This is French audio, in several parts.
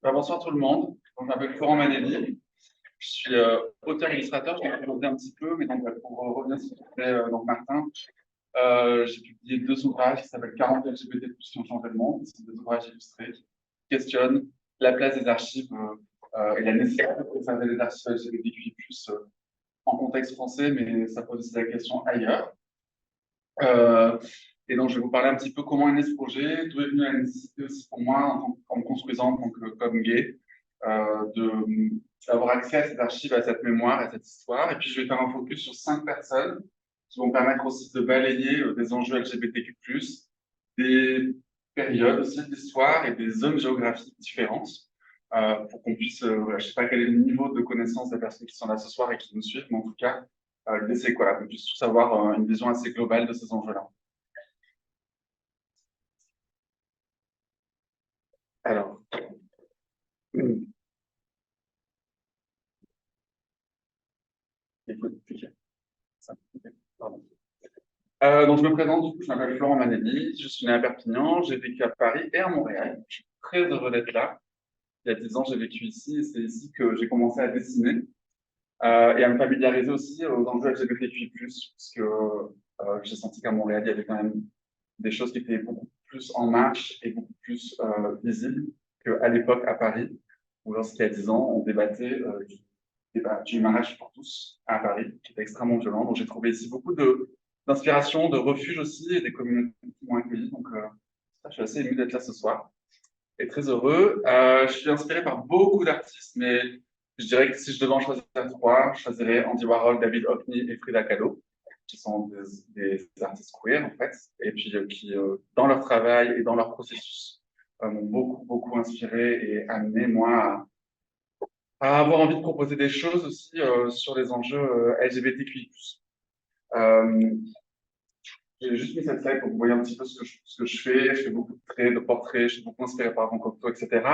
Bonsoir tout le monde. Je m'appelle Florent Manelli. Je suis auteur-illustrateur. Je vais vous présenter un petit peu, mais donc, pour revenir sur ce que fait donc Martin, j'ai publié deux ouvrages qui s'appellent 40 LGBT+ qui ont changé le monde. C'est des ouvrages illustrés qui questionnent la place des archives et la nécessité de conserver les archives LGBTQI+, en contexte français, mais ça pose aussi la question ailleurs. Euh, et donc, je vais vous parler un petit peu comment est né ce projet, d'où est venue la nécessité aussi pour moi, en me construisant comme gay, d'avoir accès à ces archives, à cette mémoire, à cette histoire. Et puis, je vais faire un focus sur 5 personnes qui vont permettre aussi de balayer des enjeux LGBTQ+, des périodes aussi de l'histoire et des zones géographiques différentes, pour qu'on puisse, voilà, je ne sais pas quel est le niveau de connaissance des personnes qui sont là ce soir et qui nous suivent, mais en tout cas, l'idée, c'est quoi, qu'on puisse tous avoir une vision assez globale de ces enjeux-là. Alors, écoute, ok, ok, pardon. Donc, je me présente, du coup, je m'appelle Florent Manelli, je suis né à Perpignan, j'ai vécu à Paris et à Montréal. Je suis très heureux d'être là. Il y a 10 ans, j'ai vécu ici et c'est ici que j'ai commencé à dessiner et à me familiariser aussi aux enjeux LGBTQI+, parce que j'ai senti qu'à Montréal, il y avait quand même des choses qui étaient beaucoup plus en marche et beaucoup plus visibles qu'à l'époque à Paris, où lorsqu'il y a 10 ans, on débattait du mariage pour tous à Paris, qui était extrêmement violent. Donc j'ai trouvé ici beaucoup d'inspiration, de refuge aussi, et des communautés qui m'ont accueilli. Donc je suis assez ému d'être là ce soir et très heureux. Je suis inspiré par beaucoup d'artistes, mais je dirais que si je devais en choisir trois, je choisirais Andy Warhol, David Hockney et Frida Kahlo, qui sont des artistes queer en fait, et puis qui, dans leur travail et dans leur processus, m'ont beaucoup inspiré et amené moi à avoir envie de proposer des choses aussi sur les enjeux LGBTQI+. Euh, j'ai juste mis cette slide pour que vous voyez un petit peu ce que je fais. Je fais beaucoup de traits, de portraits, je suis beaucoup inspiré par Van Cocteau, etc.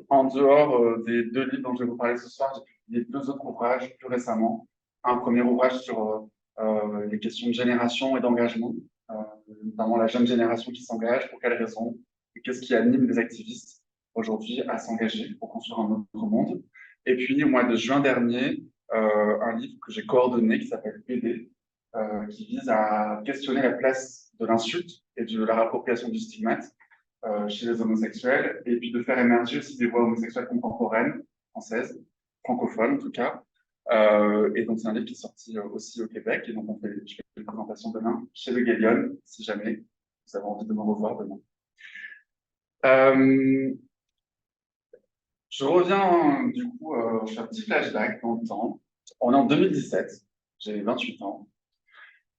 En dehors des deux livres dont je vais vous parler ce soir, j'ai publié deux autres ouvrages plus récemment. Un premier ouvrage sur les questions de génération et d'engagement, euh, notamment la jeune génération qui s'engage, pour quelles raisons, et qu'est-ce qui anime les activistes aujourd'hui à s'engager pour construire un autre monde. Et puis, au mois de juin dernier, un livre que j'ai coordonné qui s'appelle PD, qui vise à questionner la place de l'insulte et de la réappropriation du stigmate chez les homosexuels, et puis de faire émerger aussi des voix homosexuelles contemporaines, françaises, francophones en tout cas. Et donc c'est un livre qui est sorti aussi au Québec, et donc je fais une présentation demain chez Le Gallion, si jamais vous avez envie de me revoir demain. Euh, je reviens du coup, je fais un petit flashback dans le temps. On est en 2017, j'ai 28 ans,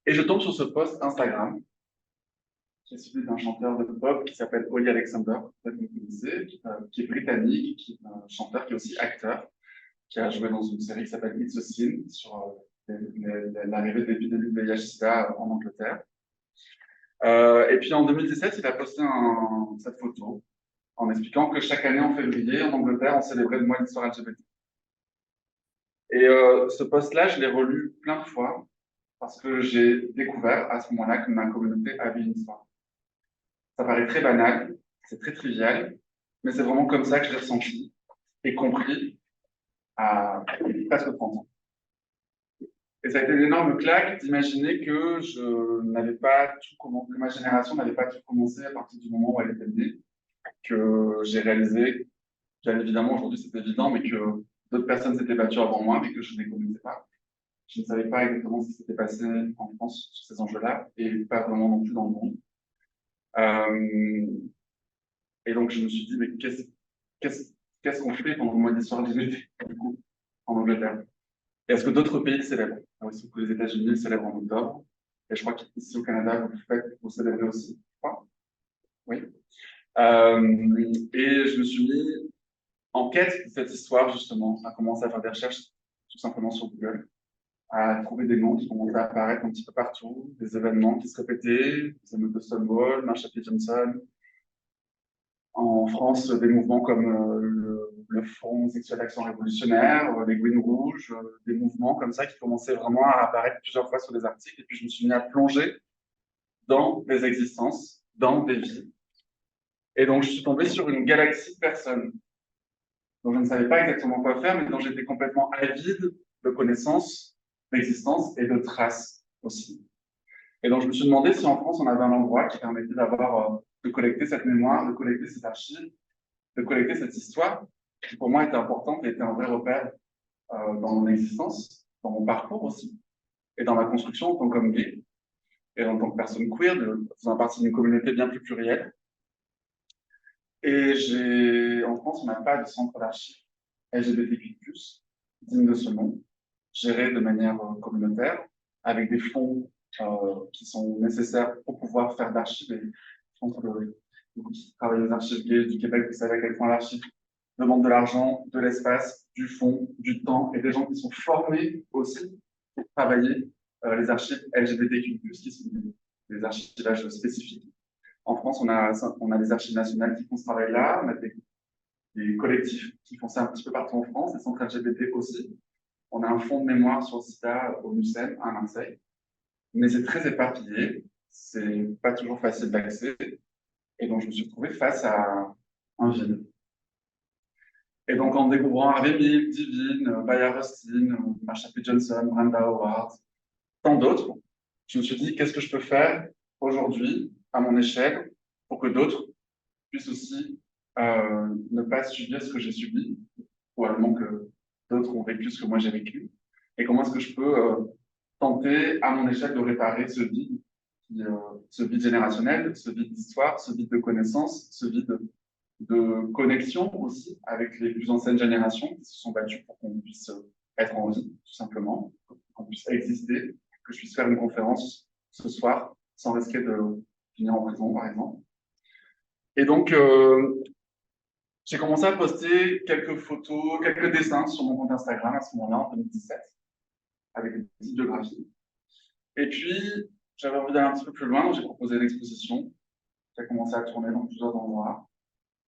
et je tombe sur ce post Instagram qui est celui d'un chanteur de pop qui s'appelle Holly Alexander, peut-être que vous connaissez, qui est britannique, qui est un chanteur qui est aussi acteur, qui a joué dans une série qui s'appelle It's a Sin sur l'arrivée de l'épidémie de VIH/SIDA en Angleterre. Et puis en 2017, il a posté cette photo en expliquant que chaque année en février, en Angleterre, on célébrait le mois de l'histoire LGBT. Et ce post-là, je l'ai relu plein de fois parce que j'ai découvert à ce moment-là que ma communauté avait une histoire. Ça paraît très banal, c'est très trivial, mais c'est vraiment comme ça que je l'ai ressenti et compris à presque 30 ans. Et ça a été une énorme claque d'imaginer que je n'avais pas tout commencé, que ma génération n'avait pas tout commencé à partir du moment où elle était née, que j'ai réalisé, bien évidemment aujourd'hui c'est évident, mais que d'autres personnes s'étaient battues avant moi, mais que je ne les connaissais pas. Je ne savais pas exactement ce qui s'était passé en France sur ces enjeux-là, et pas vraiment non plus dans le monde. Euh, et donc je me suis dit, mais qu'est-ce qu'est-ce qu'on fait pendant le mois d'histoire LGBT, du coup, en Angleterre? Et est-ce que d'autres pays célèbrent? Alors, il se trouve que les États-Unis célèbrent en octobre. Et je crois qu'ici au Canada, vous célébrez aussi. Je crois. Oui. Et je me suis mis en quête de cette histoire, justement, à commencer à faire des recherches, tout simplement sur Google, à trouver des noms qui commençaient à apparaître un petit peu partout, des événements qui se répétaient, les émeutes de Stonewall, Marsha P. Johnson, en France, des mouvements comme le Front Sexuel d'Action Révolutionnaire, les Gouines Rouges, des mouvements comme ça qui commençaient vraiment à apparaître plusieurs fois sur des articles. Et puis je me suis mis à plonger dans des existences, dans des vies. Et donc je suis tombé sur une galaxie de personnes dont je ne savais pas exactement quoi faire, mais dont j'étais complètement avide de connaissances, d'existence et de traces aussi. Et donc, je me suis demandé si en France, on avait un endroit qui permettait de collecter cette mémoire, de collecter ces archives, de collecter cette histoire, qui pour moi était importante et était un vrai repère dans mon existence, dans mon parcours aussi, et dans ma construction en tant qu'homme gay, et en tant que personne queer, faisant partie d'une communauté bien plus plurielle. Et en France, on n'a pas de centre d'archives LGBTQ+, digne de ce nom, géré de manière communautaire, avec des fonds qui sont nécessaires pour pouvoir faire d'archives. Et je pense que vous qui travaillez aux archives gays du Québec, vous savez à quel point l'archive demande de l'argent, de l'espace, du fond, du temps, et des gens qui sont formés aussi pour travailler les archives LGBTQ+, qui sont des archivages spécifiques. En France, on a des archives nationales qui font ce travail-là, on a des collectifs qui font ça un petit peu partout en France, des centres LGBT aussi. On a un fonds de mémoire sur le SIDA au MUSEM à Marseille, mais c'est très éparpillé, c'est pas toujours facile d'accès, et donc je me suis retrouvé face à un vide. Et donc en découvrant Harvey Milk, Divine, Bayard Rustin, Marsha P. Johnson, Brenda Howard, tant d'autres, je me suis dit qu'est-ce que je peux faire aujourd'hui à mon échelle pour que d'autres puissent aussi ne pas subir ce que j'ai subi, probablement que d'autres ont vécu ce que moi j'ai vécu, et comment est-ce que je peux tenter à mon échelle de réparer ce vide générationnel, ce vide d'histoire, ce vide de connaissances, ce vide de connexion aussi avec les plus anciennes générations qui se sont battues pour qu'on puisse être en vie, tout simplement, qu'on puisse exister, que je puisse faire une conférence ce soir sans risquer de finir en prison, par exemple. Et donc, j'ai commencé à poster quelques photos, quelques dessins sur mon compte Instagram à ce moment-là, en 2017, avec des petites biographies. Et puis, j'avais envie d'aller un petit peu plus loin, donc j'ai proposé une exposition. J'ai commencé à tourner dans plusieurs endroits.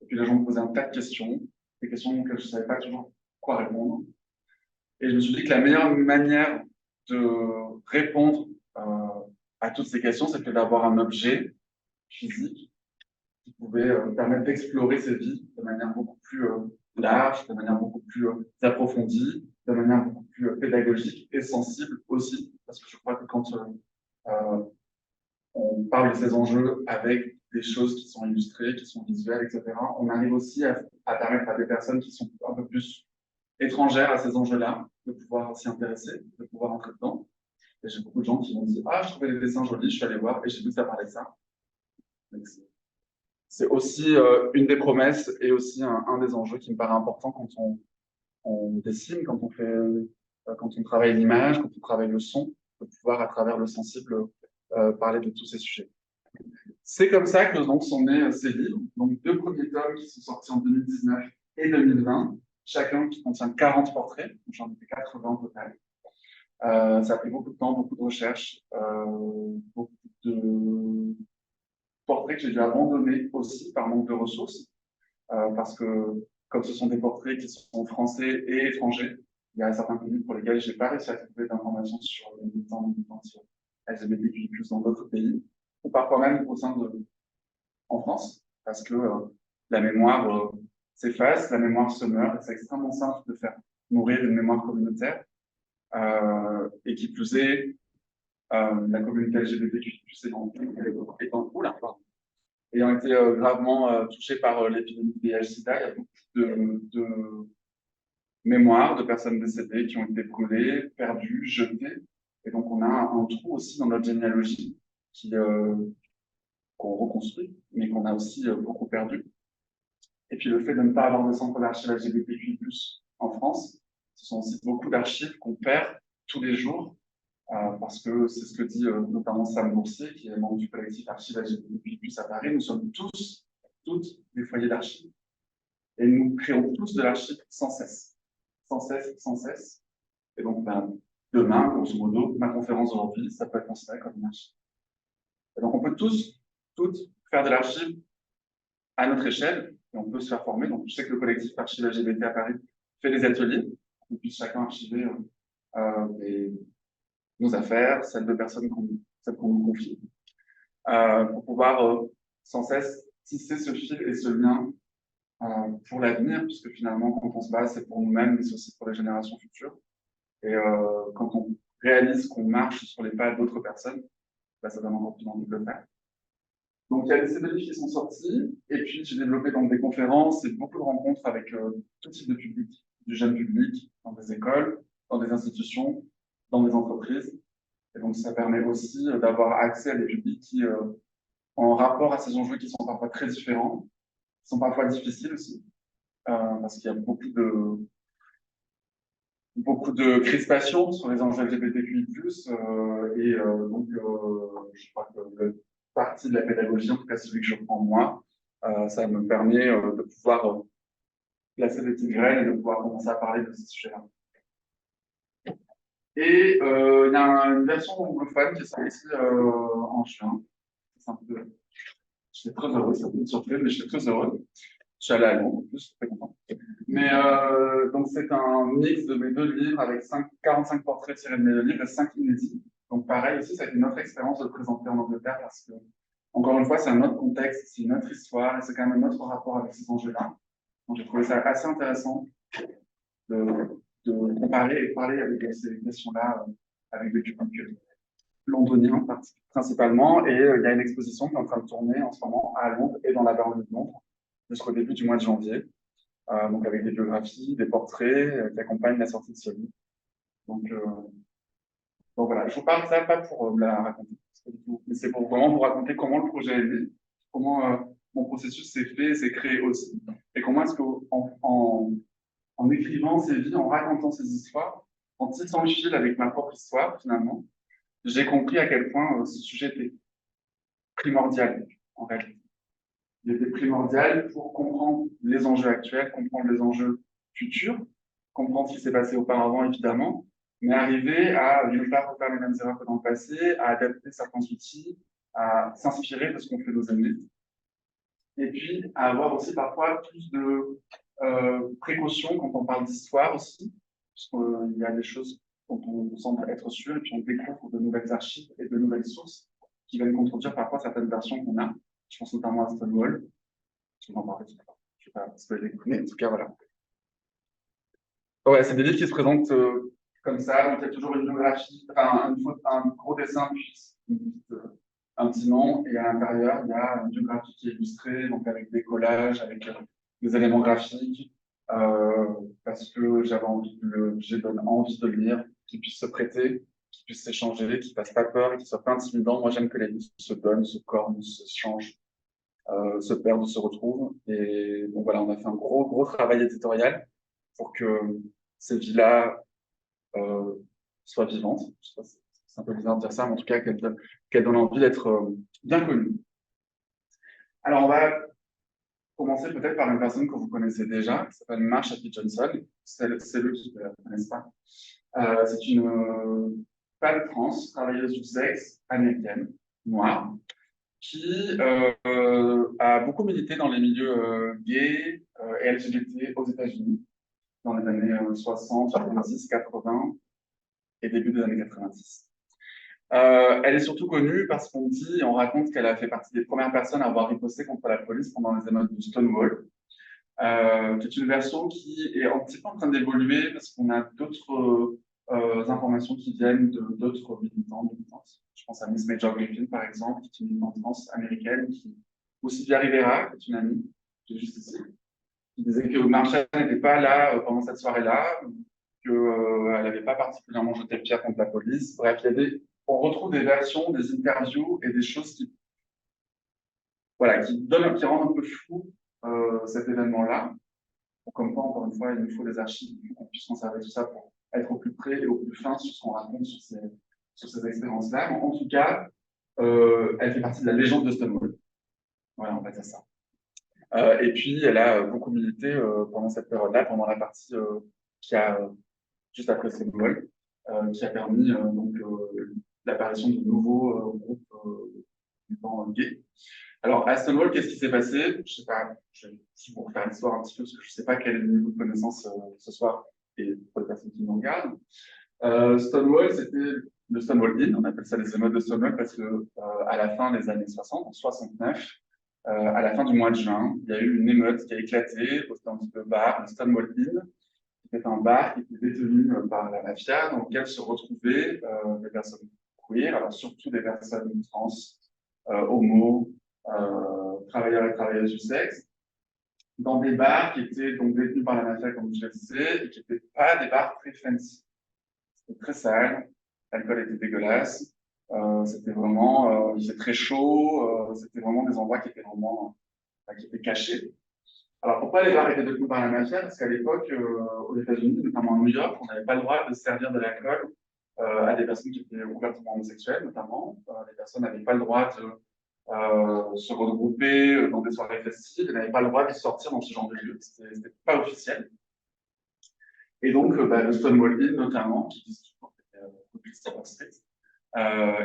Et puis, les gens me posaient un tas de questions, des questions auxquelles je ne savais pas toujours quoi répondre. Et je me suis dit que la meilleure manière de répondre à toutes ces questions, c'était d'avoir un objet physique qui pouvait permettre d'explorer ces vies de manière beaucoup plus large, de manière beaucoup plus approfondie, de manière beaucoup plus pédagogique et sensible aussi, parce que je crois que quand on parle de ces enjeux avec des choses qui sont illustrées, qui sont visuelles, etc., on arrive aussi à permettre à des personnes qui sont un peu plus étrangères à ces enjeux-là de pouvoir s'y intéresser, de pouvoir entrer dedans. Et j'ai beaucoup de gens qui m'ont dit « Ah, je trouvais les dessins jolis, je suis allé voir et j'ai vu que ça parlait de ça. » C'est aussi une des promesses et aussi un des enjeux qui me paraît important quand on dessine, quand on travaille l'image, quand on travaille le son, de pouvoir à travers le sensible parler de tous ces sujets. C'est comme ça que donc sont nés ces livres, donc deux premiers tomes qui sont sortis en 2019 et 2020, chacun qui contient 40 portraits, j'en ai fait 80 au total. Ça a pris beaucoup de temps, beaucoup de recherches, beaucoup de portraits que j'ai dû abandonner aussi par manque de ressources, parce que comme ce sont des portraits qui sont français et étrangers, il y a certains pays pour lesquels je n'ai pas réussi à trouver d'informations sur les militants sur LGBTQI+, dans d'autres pays, ou parfois même au sein en France, parce que la mémoire s'efface, la mémoire se meurt, et c'est extrêmement simple de faire mourir une mémoire communautaire, et qui plus est, la communauté LGBTQI+, ayant été gravement touchée par l'épidémie du VIH-Sida, il y a beaucoup de mémoires de personnes décédées qui ont été brûlées, perdues, jetées. Et donc, on a un trou aussi dans notre généalogie qu'on reconstruit, mais qu'on a aussi beaucoup perdu. Et puis, le fait de ne pas avoir de centre d'archives LGBTQI+, en France, ce sont aussi beaucoup d'archives qu'on perd tous les jours, parce que c'est ce que dit notamment Sam Boursier, qui est membre du collectif Archives LGBTQI+ à Paris. Nous sommes toutes des foyers d'archives. Et nous créons tous de l'archive sans cesse. Sans cesse, sans cesse. Et donc, demain, grosso modo, ma conférence d'aujourd'hui, ça peut être considéré comme une archive. Et donc, on peut toutes faire de l'archive à notre échelle, et on peut se faire former. Donc, je sais que le collectif Archives LGBT à Paris fait des ateliers, on puisse chacun archiver nos affaires, celles de personnes qu'on nous confie, pour pouvoir sans cesse tisser ce fil et ce lien pour l'avenir, puisque finalement, quand on se bat, c'est pour nous-mêmes, mais c'est aussi pour les générations futures. Et quand on réalise qu'on marche sur les pas d'autres personnes, bah, ça donne encore plus envie de le faire. Donc, il y a ces deux livres qui sont sortis, et puis j'ai développé donc des conférences et beaucoup de rencontres avec tout type de public, du jeune public, dans des écoles, dans des institutions, dans des entreprises. Et donc, ça permet aussi d'avoir accès à des publics qui, en rapport à ces enjeux qui sont parfois très différents, qui sont parfois difficiles aussi, parce qu'il y a beaucoup de crispation sur les enjeux LGBTQI+, donc je crois que le partie de la pédagogie, en tout cas celui que je prends moi, ça me permet de pouvoir placer des petites graines et de pouvoir commencer à parler de ces sujets-là. Et il y a une version anglophone qui est sortie en juin. C'est un peu... J'étais très heureux, c'est un peu une surprise, mais j'étais très heureux. Je suis allé à Londres, en plus, je suis très content. Mais donc, c'est un mix de mes deux livres avec 45 portraits tirés de mes deux livres et 5 inédits. Donc, pareil aussi, ça a été une autre expérience de le présenter en Angleterre parce que, encore une fois, c'est un autre contexte, c'est une autre histoire et c'est quand même un autre rapport avec ces enjeux-là. Donc, j'ai trouvé ça assez intéressant de comparer et de parler avec ces questions-là avec des publics londoniens principalement. Et il y a une exposition qui est en train de tourner en ce moment à Londres et dans la banlieue de Londres jusqu'au début du mois de janvier. Donc avec des biographies, des portraits qui accompagnent la sortie de ce livre. Donc voilà, je vous parle de ça pas pour me la raconter, mais c'est pour vraiment vous raconter comment le projet est né, comment mon processus s'est fait, s'est créé aussi, et comment est-ce en écrivant ces vies, en racontant ces histoires, en tissant le fil avec ma propre histoire finalement, j'ai compris à quel point ce sujet était primordial en réalité. Il était primordial pour comprendre les enjeux actuels, comprendre les enjeux futurs, comprendre ce qui s'est passé auparavant, évidemment, mais arriver à ne pas refaire les mêmes erreurs que dans le passé, à adapter certains outils, à s'inspirer de ce qu'ont fait nos aînés, et puis à avoir aussi parfois plus de précautions quand on parle d'histoire aussi, parce qu'il y a des choses dont on semble être sûr, et puis on découvre de nouvelles archives et de nouvelles sources qui viennent contredire parfois certaines versions qu'on a. Je pense notamment à Stonewall. Je vais en parler, je ne vais pas spoiler, mais en tout cas, voilà. Ouais, c'est des livres qui se présentent comme ça, donc il y a toujours une biographie, enfin, un gros dessin, puis un petit nom, et à l'intérieur, il y a une biographie qui est illustrée, donc avec des collages, avec des éléments graphiques, parce que j'ai donné envie de le lire, qu'il puisse se prêter, qu'il puisse s'échanger, qu'il ne fasse pas peur et qu'il soit pas intimidant. Moi, j'aime que les livres se donnent, se cornent, se changent, se perdent, se retrouvent. Et donc voilà, on a fait un gros travail éditorial pour que ces vies-là soient vivantes. Je sais pas si c'est un peu bizarre de dire ça, mais en tout cas qu'elles donnent envie d'être bien connues. Alors, on va commencer peut-être par une personne que vous connaissez déjà, qui s'appelle Marsha P. Johnson. C'est eux qui ne la connaissent pas. C'est une femme trans, travailleuse du sexe américaine, noire, qui a beaucoup milité dans les milieux gays et LGBT aux États-Unis dans les années 60, 70, 80 et début des années 90. Elle est surtout connue parce qu'on dit et on raconte qu'elle a fait partie des premières personnes à avoir riposté contre la police pendant les émeutes de Stonewall, qui est une version qui est un petit peu en train d'évoluer parce qu'on a d'autres informations qui viennent d'autres militantes. Je pense à Miss Major Griffin, par exemple, qui est une militante trans américaine, ou Sylvia Rivera, qui est une amie, qui est juste ici, qui disait que Marsha n'était pas là pendant cette soirée-là, qu'elle n'avait pas particulièrement jeté le pierre contre la police. Bref, on retrouve des versions, des interviews et des choses qui rendent un peu flou cet événement-là. Comme quoi, encore une fois, il nous faut des archives pour qu'on puisse conserver tout ça pour être au plus près et au plus fin sur ce qu'on raconte sur ces expériences-là. En tout cas, elle fait partie de la légende de Stonewall. Voilà, on va dire ça. Et puis, elle a beaucoup milité pendant cette période-là, pendant la partie qui a juste après Stonewall, qui a permis l'apparition de nouveaux groupes militants gays. Alors, à Stonewall, qu'est-ce qui s'est passé? Je ne sais pas, je vais vous refaire l'histoire un petit peu, parce que je ne sais pas quel est le niveau de connaissance ce soir, et pour les personnes qui nous regardent. Stonewall, c'était le Stonewall Inn, on appelle ça les émeutes de Stonewall, parce que à la fin des années 60, en 69, à la fin du mois de juin, il y a eu une émeute qui a éclaté dans le bar, le Stonewall Inn, qui était un bar qui était détenu par la mafia, dans lequel se retrouvaient des personnes queer, alors surtout des personnes trans, homo, travailleurs et travailleuses du sexe, dans des bars qui étaient donc détenus par la mafia, comme je le disais, et qui n'étaient pas des bars très fancy. C'était très sale, l'alcool était dégueulasse, c'était vraiment, il faisait très chaud, c'était vraiment des endroits qui étaient vraiment qui étaient cachés. Alors pourquoi les bars étaient détenus par la mafia? Parce qu'à l'époque, aux États-Unis, notamment à New York, on n'avait pas le droit de servir de l'alcool à des personnes qui étaient ouvertement homosexuelles, notamment. Les personnes n'avaient pas le droit de se regrouper dans des soirées festives, elles n'avaient pas le droit de sortir dans ce genre de lieu, c'était pas officiel. Et donc, le Stonewall Inn, notamment, qui disent toujours que c'était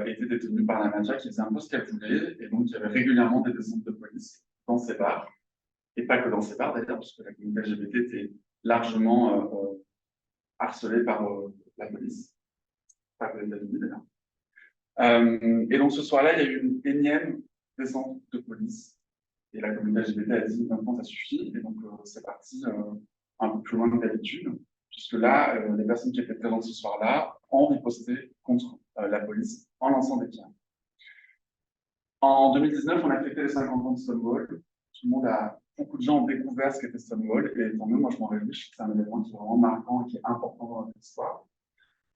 était détenu par la mafia qui faisait un peu ce qu'elle voulait, et donc il y avait régulièrement des descentes de police dans ces bars, et pas que dans ces bars d'ailleurs, puisque la communauté LGBT était largement harcelée par la police, pas que les États-Unis d'ailleurs. Et donc ce soir-là, il y a eu une énième descente de police, et la communauté LGBT a dit maintenant ça suffit, et donc c'est parti un peu plus loin que d'habitude, puisque là, les personnes qui étaient présentes ce soir-là ont riposté contre la police en lançant des pierres. En 2019, on a fêté les 50 ans de Stonewall. Tout le monde beaucoup de gens ont découvert ce qu'était Stonewall, et tant mieux, moi je m'en réjouis, je trouve que c'est un événement qui est vraiment marquant et qui est important dans notre histoire.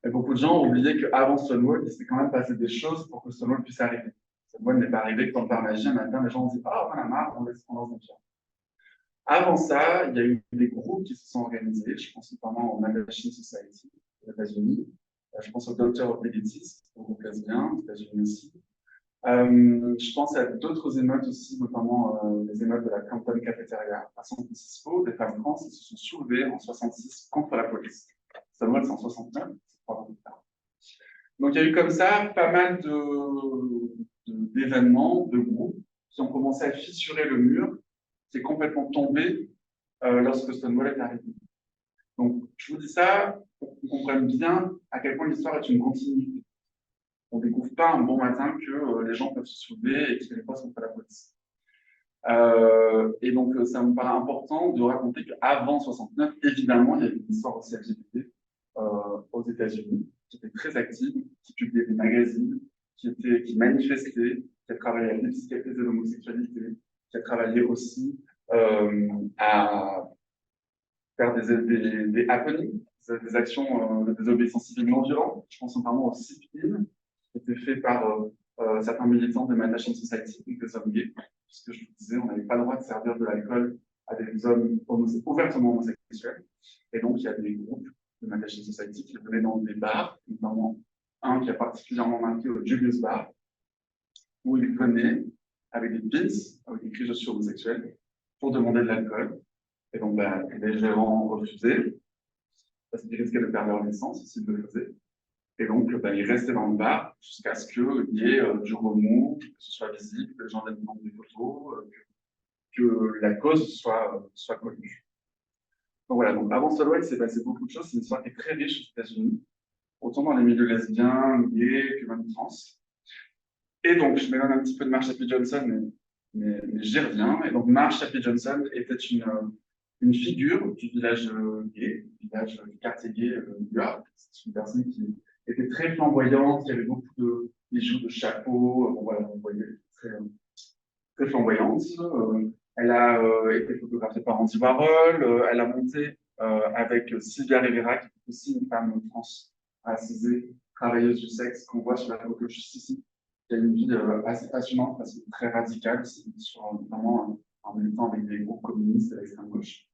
Et beaucoup de gens ont oublié qu'avant Stonewall, il s'est quand même passé des choses pour que Stonewall puisse arriver. Stonewall n'est pas arrivé que par magie, un matin, les gens ont dit « Ah, on en a marre, on laisse prendre des pierres ». Avant ça, il y a eu des groupes qui se sont organisés, je pense notamment au Mattachine Society aux États-Unis, je pense au Doctor of Elitis, au groupe lesbien, aux États-Unis aussi. Je pense à d'autres émeutes aussi, notamment les émeutes de la Compton Cafeteria à San Francisco, des femmes trans qui se sont soulevées en 66 contre la police. Stonewall, c'est en 69, c'est 3 ans plus tard. Donc il y a eu comme ça pas mal d'événements, de groupes qui ont commencé à fissurer le mur qui est complètement tombé lorsque Stonewall est arrivé. Donc, je vous dis ça pour qu'on comprenne bien à quel point l'histoire est une continuité. On ne découvre pas un bon matin que les gens peuvent se soulever et qu'ils ne passent contre la police. Et donc, ça me paraît important de raconter qu'avant 69, évidemment, il y avait une histoire aussi LGBT aux États-Unis, qui était très active, qui publiait des magazines, qui manifestait, qui a travaillé à dépiscaliser l'homosexualité, qui a travaillé aussi à faire des happenings, des actions de désobéissance civile non violente. Je pense notamment au SIP-IN, qui était fait par certains militants de Mattachine Society, des hommes gays, puisque je vous disais, on n'avait pas le droit de servir de l'alcool à des hommes ouvertement homosexuels. Et donc, il y a des groupes de Mattachine Society qui venaient dans des bars, notamment un qui a particulièrement marqué au Julius Bar, où ils venaient avec des pins, avec écrit « Je suis homosexuel », pour demander de l'alcool. Et donc, les gérants refusaient, parce qu'ils risquaient de perdre leur licence s'ils le faisaient. Et donc, ils restaient dans le bar jusqu'à ce qu'il y ait du remous, que ce soit visible, que les gens viennent prendre des photos, que la cause soit connue. Donc voilà, donc avant Stonewall, il s'est passé beaucoup de choses. C'est une histoire qui est très riche aux États-Unis, autant dans les milieux lesbiens, gays, que même trans. Et donc, je m'éloigne un petit peu de Marsha P. Johnson, mais j'y reviens. Et donc, Marsha P. Johnson était une figure du village gay, du quartier gay de New York. C'est une personne qui était très flamboyante, qui avait beaucoup de bijoux, de chapeaux. Bon, voilà, vous voyez, très, très flamboyante. Elle a été photographiée par Andy Warhol. Elle a monté avec Sylvia Rivera, qui est aussi une femme trans racisée, travailleuse du sexe, qu'on voit sur la photo juste ici. Qui a une vie assez passionnante, parce que très radicale aussi, notamment en militant avec des groupes communistes et l'extrême gauche.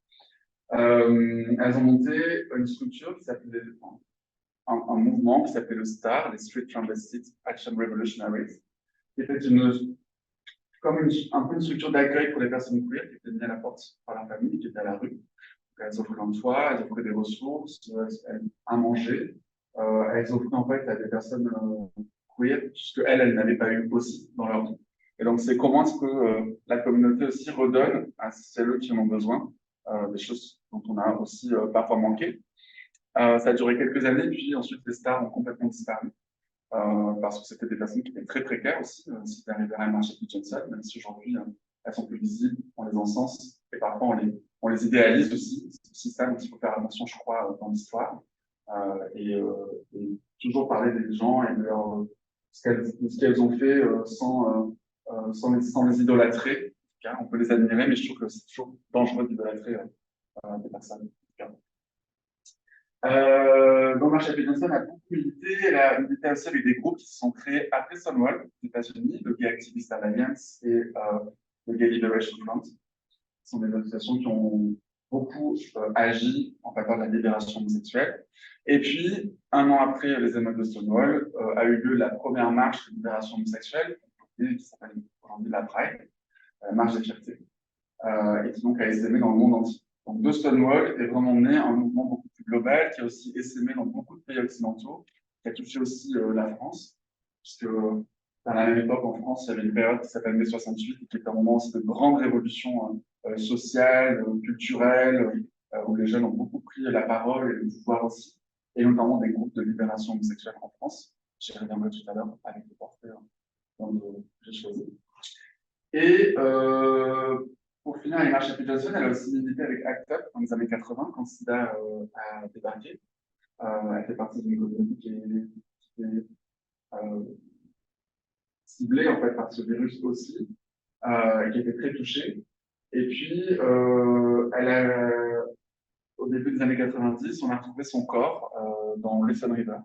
Elles ont monté une structure qui s'appelait un mouvement qui s'appelait le STAR, les Street Transvestite Action Revolutionaries, qui était un peu une structure d'accueil pour les personnes queer qui étaient mises à la porte par la famille, qui étaient à la rue. Elles offraient l'emploi, elles offraient des ressources, à manger. Elles offraient en fait à des personnes queer, puisque elles n'avaient pas eu aussi dans leur vie. Et donc, c'est comment est-ce que la communauté aussi redonne à celles qui en ont besoin des choses dont on a aussi parfois manqué. Ça a duré quelques années, puis ensuite les stars ont complètement disparu. Parce que c'était des personnes qui étaient très précaires aussi, si arrivé à Marsha P. Johnson, même si aujourd'hui elles sont plus visibles, on les encense, et parfois on les idéalise aussi. C'est aussi ça dont il faut faire attention, je crois, dans l'histoire. Et toujours parler des gens et de ce qu'elles ont fait sans les idolâtrer. On peut les admirer, mais je trouve que c'est toujours dangereux d'idolâtrer des personnes. Donc, Marsha P. Johnson a beaucoup milité. Elle a milité aussi avec des groupes qui se sont créés après Stonewall aux États-Unis, le Gay Activist Alliance et le Gay Liberation Front. Ce sont des associations qui ont beaucoup agi en faveur de la libération homosexuelle. Et puis, un an après les émeutes de Stonewall, a eu lieu la première marche de libération homosexuelle, qui s'appelle aujourd'hui la Pride, la marche des fiertés, et qui donc a essaimé dans le monde entier. Donc, de Stonewall est vraiment né un mouvement beaucoup plus global qui a aussi essaimé dans beaucoup de pays occidentaux, qui a touché aussi la France, puisque à la même époque, en France, il y avait une période qui s'appelle mai 68, qui était un moment aussi de grande révolution sociale, culturelle, où les jeunes ont beaucoup pris la parole et le pouvoir aussi, et notamment des groupes de libération homosexuelle en France. J'y reviendrai tout à l'heure avec le portrait que j'ai choisi. Et pour finir, avec Marsha P. Johnson, elle a aussi milité avec ACT UP dans les années 80, quand SIDA a débarqué. Elle fait partie d'une communauté qui est ciblée en fait, par ce virus aussi, et qui était très touchée. Et puis, au début des années 90, on a retrouvé son corps dans l'Hudson River.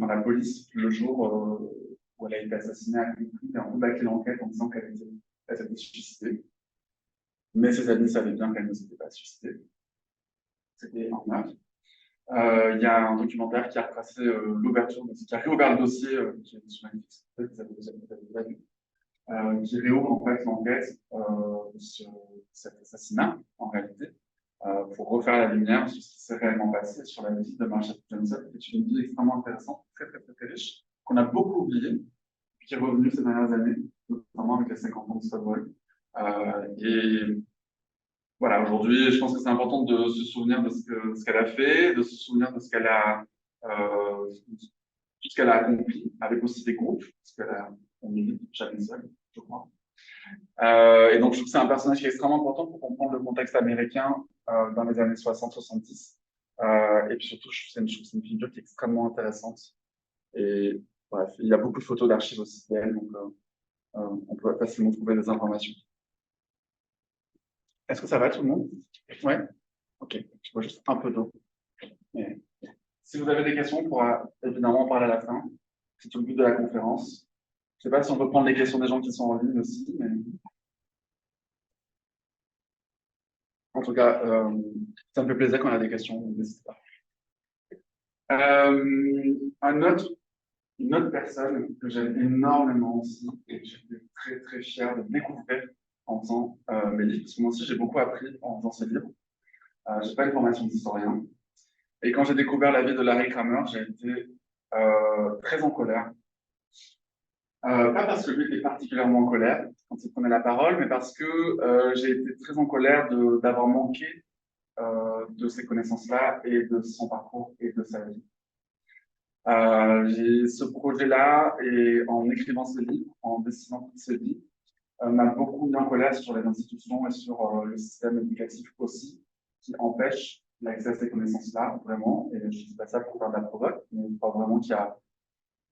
La police, le jour où elle a été assassinée, a un peu bâclé l'enquête en disant qu'elle s'était suicidée. Mais ses amis savaient bien qu'elle ne s'était pas suicidée. C'était en meurtre. Il y a un documentaire qui a retracé l'ouverture, qui a réouvert le dossier, qui est sur Netflix, peut-être que vous avez déjà vu, qui réouvre en fait l'enquête sur cet assassinat, en réalité, pour refaire la lumière sur ce qui s'est réellement passé sur la vie de Marsha P. Johnson, qui est une vie extrêmement intéressante, très, très, très, très riche, qu'on a beaucoup oublié, qui est revenue ces dernières années, notamment avec les 50 ans de Stonewall. Et voilà, aujourd'hui, je pense que c'est important de se souvenir de ce qu'elle a fait, de se souvenir de tout ce qu'elle a accompli, avec aussi des groupes, parce qu'on milite jamais seul, je crois. Et donc, je trouve que c'est un personnage qui est extrêmement important pour comprendre le contexte américain dans les années 60-70. Et puis surtout, je trouve que c'est une figure qui est extrêmement intéressante. Et bref, il y a beaucoup de photos d'archives aussi d'elle, donc on peut facilement trouver des informations. Est-ce que ça va tout le monde? Ouais. Ok, je bois juste un peu d'eau. Mais si vous avez des questions, on pourra évidemment en parler à la fin. C'est tout le but de la conférence. Je ne sais pas si on peut prendre les questions des gens qui sont en ligne aussi, mais en tout cas, ça me fait plaisir quand on a des questions, n'hésitez pas. Une autre personne que j'aime énormément aussi, et que j'étais très très fier de découvrir en faisant mes livres, parce que moi aussi j'ai beaucoup appris en faisant ces livres. Je n'ai pas une formation d'historien. Et quand j'ai découvert la vie de Larry Kramer, j'ai été très en colère. Pas parce que lui était particulièrement en colère quand il prenait la parole, mais parce que j'ai été très en colère d'avoir manqué de ces connaissances-là et de son parcours et de sa vie. J'ai ce projet-là et en écrivant ce livre, en dessinant toute cette vie, m'a beaucoup mis en colère sur les institutions et sur le système éducatif aussi, qui empêche l'accès à ces connaissances-là, vraiment. Et je ne dis pas ça pour faire de la provoque, mais je crois vraiment qu'il y a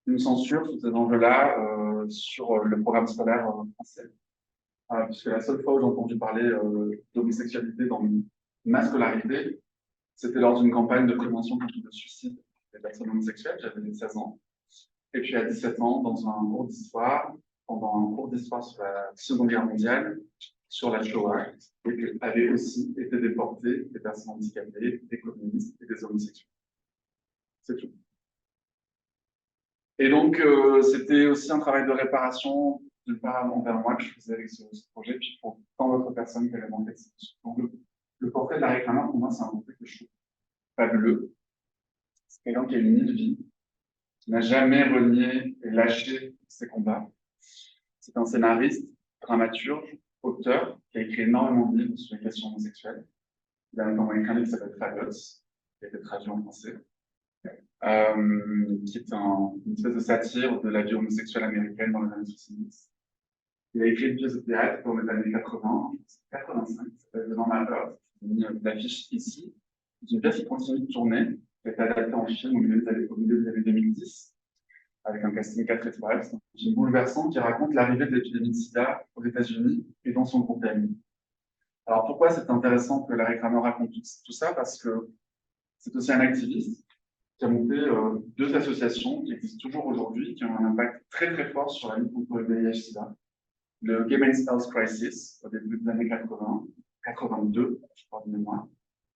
une censure sur ces enjeux-là sur le programme scolaire français. Puisque la seule fois où j'ai entendu parler d'homosexualité dans ma scolarité, c'était lors d'une campagne de prévention contre le suicide des personnes homosexuelles. J'avais 16 ans. Et puis à 17 ans, dans un cours d'histoire, pendant un cours d'histoire sur la Seconde Guerre mondiale, sur la Shoah, et qu'avaient aussi été déportés des personnes handicapées, des communistes et des homosexuels. C'est tout. Et donc, c'était aussi un travail de réparation d'une part envers moi que je faisais avec ce projet, puis pour tant d'autres personnes qui avaient manqué de cette. Donc, le portrait de Larry Kramer, pour moi, c'est un portrait que je trouve fabuleux. C'est quelqu'un qui a une de vie, qui n'a jamais renié et lâché ses combats. C'est un scénariste, dramaturge, auteur, qui a écrit énormément de livres sur les questions homosexuelles. Il a notamment écrit un livre qui s'appelle Fagots, qui a été traduit en français, qui est une espèce de satire de la vie homosexuelle américaine dans les années 70. Il a écrit une pièce de théâtre dans les années 80, 85, qui s'appelle Devant ma porte. J'ai mis l'affiche ici. C'est une pièce qui continue de tourner, qui a été adaptée en film au milieu des années 2010, avec un casting 4 étoiles. C'est un film bouleversant qui raconte l'arrivée de l'épidémie de sida aux États-Unis et dans son groupe d'amis. Alors pourquoi c'est intéressant que Larry Kramer raconte tout ça? Parce que c'est aussi un activiste qui a monté deux associations qui existent toujours aujourd'hui, qui ont un impact très très fort sur la lutte contre le VIH-Sida. Le Gay Men's Health Crisis, au début des années 80, 82, je crois de mémoire.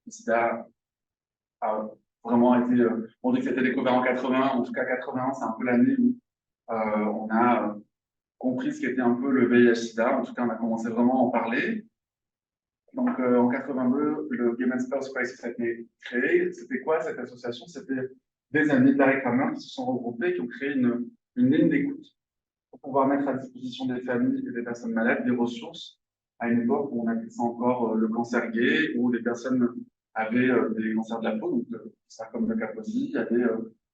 Le sida a vraiment été, on dit que c'était découvert en 80, en tout cas 81, c'est un peu l'année où on a compris ce qu'était un peu le VIH-Sida, en tout cas on a commencé vraiment à en parler. Donc en 82, le Gay Men's Health Crisis a été créé. C'était quoi cette association? C'était des amis de Larry Kramer qui se sont regroupés, qui ont créé une ligne d'écoute pour pouvoir mettre à disposition des familles et des personnes malades des ressources à une époque où on appelait ça encore le cancer gay, où les personnes avaient des cancers de la peau, donc ça comme le Kaposi, il y avait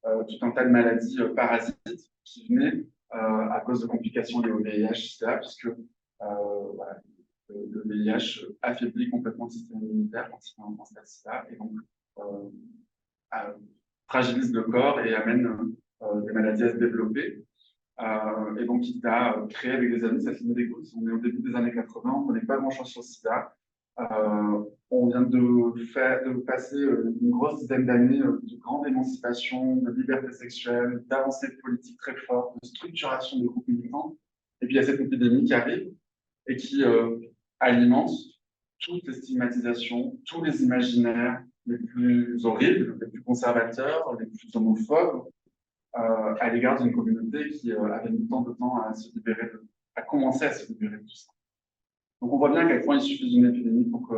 tout un tas de maladies parasites qui venaient à cause de complications liées au VIH, etc., puisque voilà, le VIH affaiblit complètement le système immunitaire quand il y a un cancer sida, et donc fragilise le corps et amène des maladies à se développer. Et donc, il a créé avec des amis cette ligne d'écoute. On est au début des années 80, on ne connaît pas grand-chose sur le sida. On vient de passer une grosse dizaine d'années de grande émancipation, de liberté sexuelle, d'avancées politiques très fortes, de structuration des groupes militants. Et puis, il y a cette épidémie qui arrive et qui alimente toutes les stigmatisations, tous les imaginaires les plus horribles, les plus conservateurs, les plus homophobes, à l'égard d'une communauté qui avait mis tant de temps à se libérer, à commencer à se libérer de tout ça. Donc on voit bien à quel point il suffit d'une épidémie pour que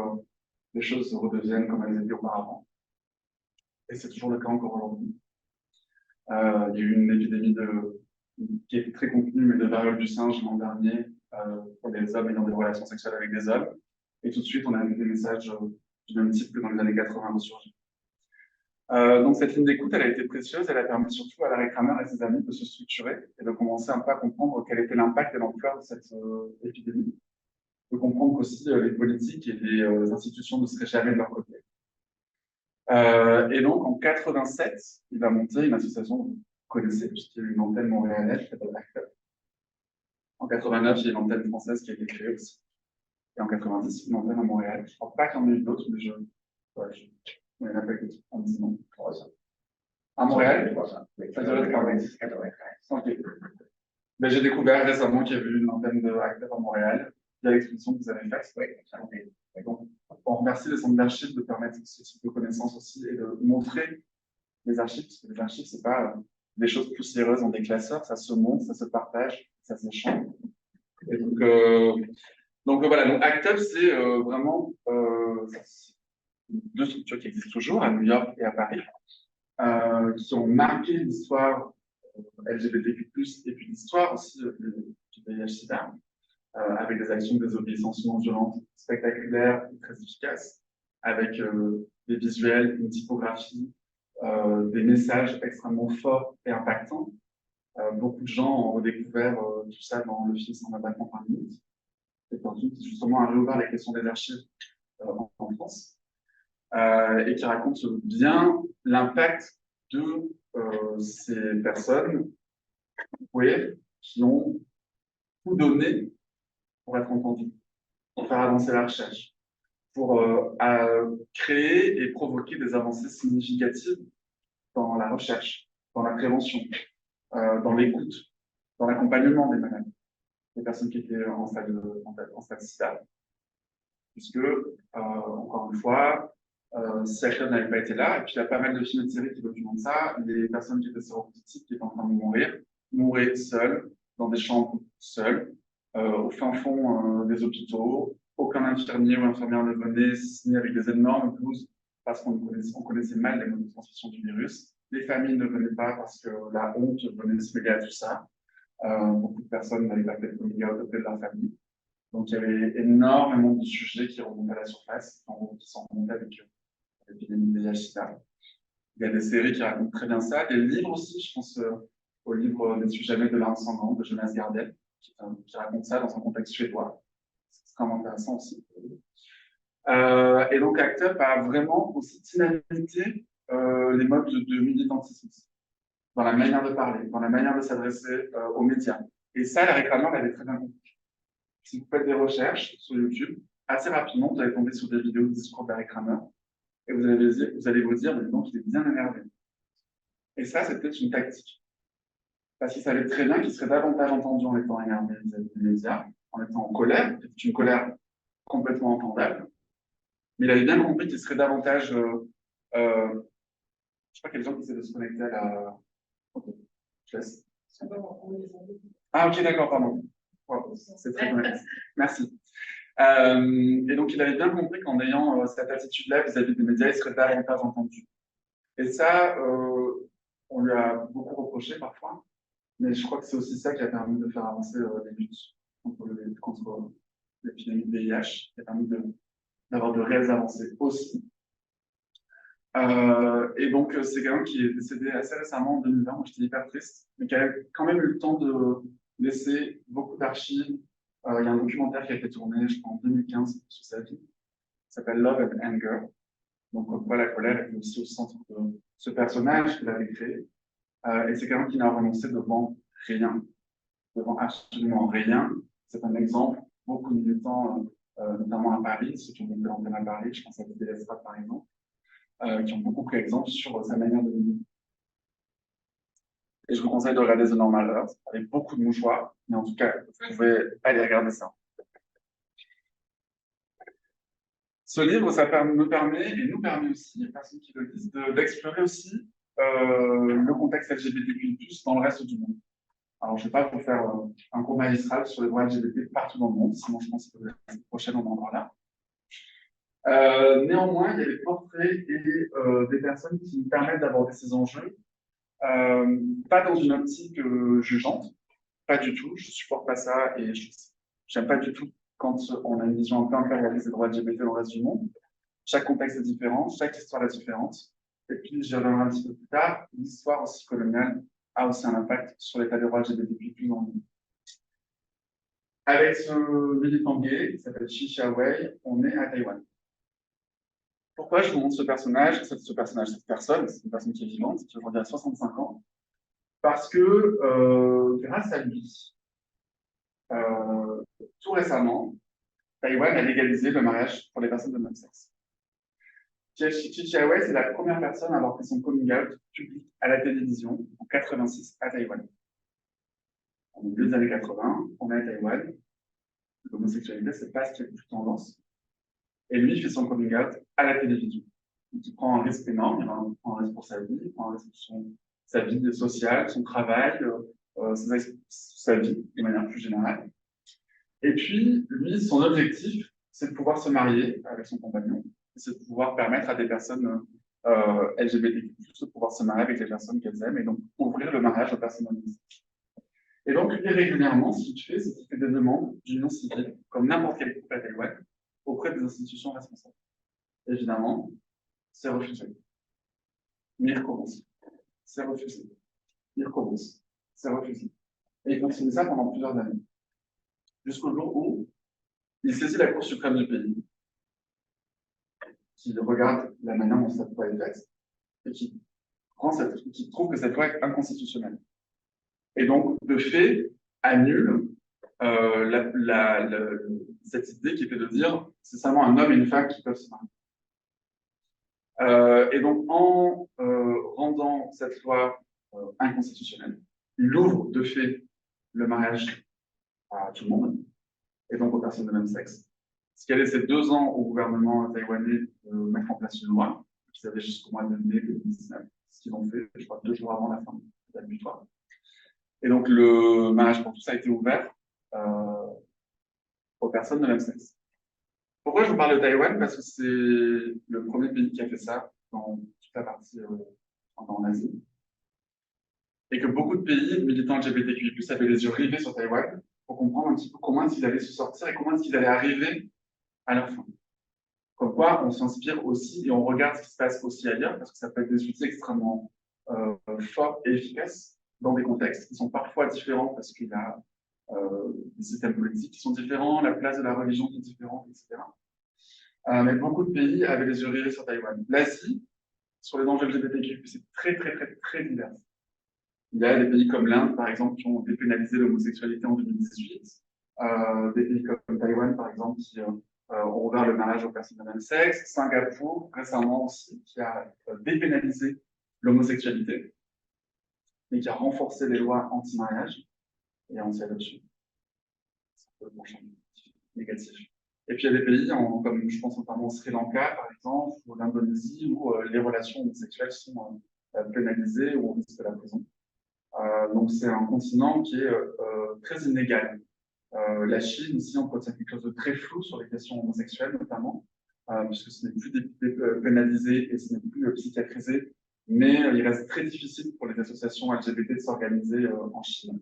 les choses redeviennent comme elles étaient auparavant. Et c'est toujours le cas encore aujourd'hui. Il y a eu une épidémie qui était très contenue, mais de variole du singe l'an dernier pour les hommes ayant des relations sexuelles avec des hommes. Et tout de suite, on a eu des messages du même type que dans les années 80 ressurgir. Donc cette ligne d'écoute, elle a été précieuse, elle a permis surtout à Larry Kramer et ses amis de se structurer et de commencer un peu à comprendre quel était l'impact et l'ampleur de cette épidémie, de comprendre qu'aussi les politiques et les institutions ne seraient jamais de leur côté. Et donc en 87, il a monté une association que vous connaissez, puisqu'il y a eu une antenne montréalaise qui s'appelle ACTUP. En 89, il y a une antenne française qui a été créée aussi. Et en 90, une antenne à Montréal. Je ne crois pas qu'il y en ait eu d'autres, mais il y en a pas eu d'autres. En 10 ans. À Montréal, ça devrait être 93. Ok. Ben, j'ai découvert récemment qu'il y avait eu une antenne de ACTUP à Montréal. Il y a l'exposition que vous avez faite. Donc, on remercie les centres d'archives de permettre ce type de connaissances aussi et de montrer les archives, parce que les archives, ce n'est pas des choses poussiéreuses dans des classeurs, ça se montre, ça se partage, ça s'échange. Et donc voilà, donc ACTUP, c'est vraiment deux structures qui existent toujours, à New York et à Paris, qui ont marqué l'histoire LGBTQ+, et puis l'histoire aussi du VIH-Sida, avec des actions de désobéissance non violente spectaculaires et très efficaces, avec des visuels, une typographie, des messages extrêmement forts et impactants. Beaucoup de gens ont découvert tout ça dans le film Sans abattement par minute, c'est un film qui justement a réouvert la question des archives en France, et qui raconte bien l'impact de ces personnes queer qui ont tout donné pour être entendues, pour faire avancer la recherche, pour créer et provoquer des avancées significatives dans la recherche, dans la prévention, dans l'écoute, dans l'accompagnement des malades, des personnes qui étaient en stade sida. Puisque, encore une fois, si ACTUP n'avait pas été là, et puis il y a pas mal de films et de séries qui documentent ça, les personnes qui étaient séropositives, qui étaient en train de mourir, mouraient seules, dans des chambres seules, au fin fond des hôpitaux. Aucun infirmier ou infirmière ne venait, signer avec des énormes blouses, parce qu'on connaissait mal les modes de transmission du virus. Les familles ne venaient pas parce que la honte venait se mêler à tout ça. Beaucoup de personnes n'avaient pas fait de coming out auprès de leur famille. Donc, il y avait énormément de sujets qui remontaient à la surface, qui sont remontés avec l'épidémie de VIH-Sida. Il y a des séries qui racontent très bien ça, des livres aussi, je pense au livre Des sujets de l'arme sanglante de Jonas Gardel, qui raconte ça dans un contexte suédois. C'est extrêmement intéressant aussi. Et donc, ACT UP a vraiment aussi dynamité les modes de militantisme dans la manière de parler, dans la manière de s'adresser aux médias. Et ça, la réclameur l'avait très bien compris. Si vous faites des recherches sur YouTube, assez rapidement, vous allez tomber sur des vidéos de discours de la réclameur et vous allez vous dire, mais donc, il est bien énervé. Et ça, c'est peut-être une tactique. Parce qu'il savait très bien qu'il serait davantage entendu en étant énervé vis-à-vis des médias, en étant en colère, c'est une colère complètement entendable. Mais il avait bien compris qu'il serait davantage. Je ne sais pas quel gens qui essaient de se connecter à la. Ok, je laisse. Ah, ok, d'accord, pardon. Wow, c'est très bien. Merci. Et donc, il avait bien compris qu'en ayant cette attitude-là vis-à-vis des médias, il serait davantage entendu. Et ça, on lui a beaucoup reproché parfois, mais je crois que c'est aussi ça qui a permis de faire avancer les luttes contre l'épidémie de VIH, qui a permis d'avoir de réelles avancées aussi. Et donc, c'est quelqu'un qui est décédé assez récemment en 2020, moi j'étais hyper triste, mais qui a quand même eu le temps de laisser beaucoup d'archives. Il y a un documentaire qui a été tourné, je crois, en 2015 sur sa vie, qui s'appelle Love and Anger. Donc, on la colère est aussi au centre de ce personnage qu'il avait créé. Et c'est quelqu'un qui n'a renoncé devant rien, devant absolument rien. C'est un exemple. Beaucoup de militants, notamment à Paris, ceux qui ont été l'antenne à Paris, je pense à Didier Lestat par exemple, qui ont beaucoup pris exemple sur sa manière de militer. Et je vous conseille de regarder The Normal Earth avec beaucoup de mouchoirs, mais en tout cas, vous pouvez aller regarder ça. Ce livre, ça me permet, et nous permet aussi, les personnes qui le lisent, d'explorer aussi le contexte LGBTQI+, dans le reste du monde. Alors, je ne vais pas vous faire un cours magistral sur les droits LGBT partout dans le monde, sinon je pense que la semaine prochaine, on en aura là. Néanmoins, il y a des portraits et des personnes qui nous permettent d'aborder ces enjeux, pas dans une optique jugeante, pas du tout, je ne supporte pas ça et je n'aime pas du tout quand on a une vision un peu impérialiste des droits LGBT dans le reste du monde. Chaque contexte est différent, chaque histoire est différente. Et puis, j'y reviendrai un petit peu plus tard, l'histoire aussi coloniale a aussi un impact sur l'état des droits LGBTQ dans le monde. Avec ce militant gay qui s'appelle Chi Xiaowei, on est à Taïwan. Pourquoi je vous montre ce personnage, cette personne, c'est une personne qui est vivante, qui aujourd'hui a 65 ans, parce que grâce à lui, tout récemment, Taïwan a légalisé le mariage pour les personnes de même sexe. Chi Xiaowei, c'est la première personne à avoir fait son coming out public à la télévision en 86 à Taïwan. En milieu des années 80, on est à Taïwan. L'homosexualité, c'est pas ce qui est plus tendance. Et lui, il fait son coming out à la télévision. Donc, il prend un risque énorme, il prend un risque pour sa vie, il prend un risque pour sa vie sociale, son travail, sa vie de manière plus générale. Et puis, lui, son objectif, c'est de pouvoir se marier avec son compagnon, c'est de pouvoir permettre à des personnes LGBTQ+, de pouvoir se marier avec les personnes qu'elles aiment, et donc ouvrir le mariage aux personnes homosexuelles. Et donc, lui, régulièrement, ce qu'il fait, c'est qu'il fait des demandes d'union civile, comme n'importe quel couple à Taïwan, auprès des institutions responsables. Évidemment, c'est refusé. Mais il recommence. C'est refusé. Il recommence. C'est refusé. Et il continue ça pendant plusieurs années. Jusqu'au jour où il saisit la Cour suprême du pays, qui regarde la manière dont cette loi est faite, et qui trouve que cette loi est inconstitutionnelle. Et donc, de fait, annule cette idée qui était de dire c'est seulement un homme et une femme qui peuvent se marier. Et donc, en rendant cette loi inconstitutionnelle, il ouvre de fait le mariage à tout le monde, et donc aux personnes de même sexe. Ce qui a laissé 2 ans au gouvernement taïwanais de mettre en place une loi, qu'ils avaient jusqu'au mois de mai 2019, ce qu'ils ont fait, je crois, 2 jours avant la fin de la victoire. Et donc, le mariage pour tous a été ouvert aux personnes de même sexe. Pourquoi je vous parle de Taïwan? Parce que c'est le premier pays qui a fait ça dans toute la partie en Asie. Et que beaucoup de pays, militants LGBTQI+, avaient les yeux rivés sur Taïwan pour comprendre un petit peu comment est-ce qu'ils allaient se sortir et comment est-ce qu'ils allaient arriver à leur fin. Comme quoi, on s'inspire aussi et on regarde ce qui se passe aussi ailleurs, parce que ça peut être des outils extrêmement forts et efficaces dans des contextes qui sont parfois différents parce qu'il y a des systèmes politiques qui sont différents, la place de la religion qui est différente, etc. Mais beaucoup de pays avaient les yeux rivés sur Taïwan. L'Asie, sur les enjeux LGBTQ, c'est très, très, très, très divers. Il y a des pays comme l'Inde, par exemple, qui ont dépénalisé l'homosexualité en 2018. Des pays comme Taïwan, par exemple, qui ont ouvert le mariage aux personnes de même sexe. Singapour, récemment aussi, qui a dépénalisé l'homosexualité et qui a renforcé les lois anti-mariage et anti-adoption. C'est un peu le penchant négatif. Et puis il y a des pays, comme je pense notamment au Sri Lanka, par exemple, ou l'Indonésie, où les relations homosexuelles sont pénalisées ou on risque de la prison. Donc c'est un continent qui est très inégal. La Chine aussi entretient quelque chose de très flou sur les questions homosexuelles notamment, puisque ce n'est plus pénalisé et ce n'est plus psychiatrisé, mais il reste très difficile pour les associations LGBT de s'organiser en Chine.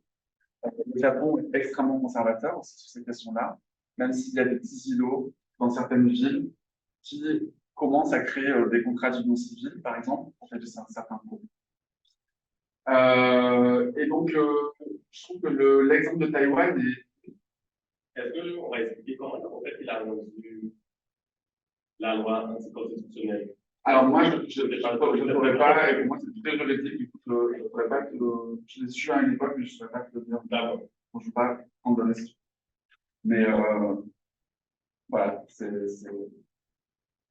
Le Japon est extrêmement conservateur aussi sur ces questions-là, même s'il y a des petits îlots dans certaines villes qui commencent à créer des contrats d'union civile, par exemple, pour faire certains cours. Et donc, je trouve que l'exemple de Taïwan est... Est-ce qu'on va expliquer comment en fait il a rendu la loi anticonstitutionnelle? Alors moi, je ne pourrais pas, et pour moi c'est très juridique, du coup, je ne pourrais pas je l'ai su à une époque, mais je ne saurais pas te le dire. D'accord. Je ne veux pas prendre de risque. Mais voilà, il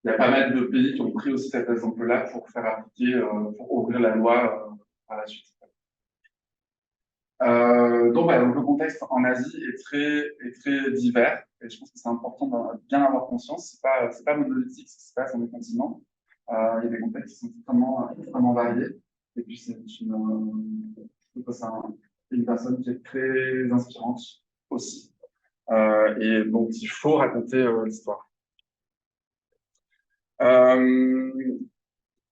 y a pas mal de pays qui ont pris aussi cet exemple-là pour faire appliquer, pour ouvrir la loi par la suite. Donc, voilà, donc le contexte en Asie est très divers, et je pense que c'est important de bien avoir conscience. C'est pas monolithique ce qui se passe dans les continents. Il y a des contextes qui sont extrêmement variés. Et puis, je trouve que c'est une personne qui est très inspirante aussi. Et donc, il faut raconter l'histoire. Alors,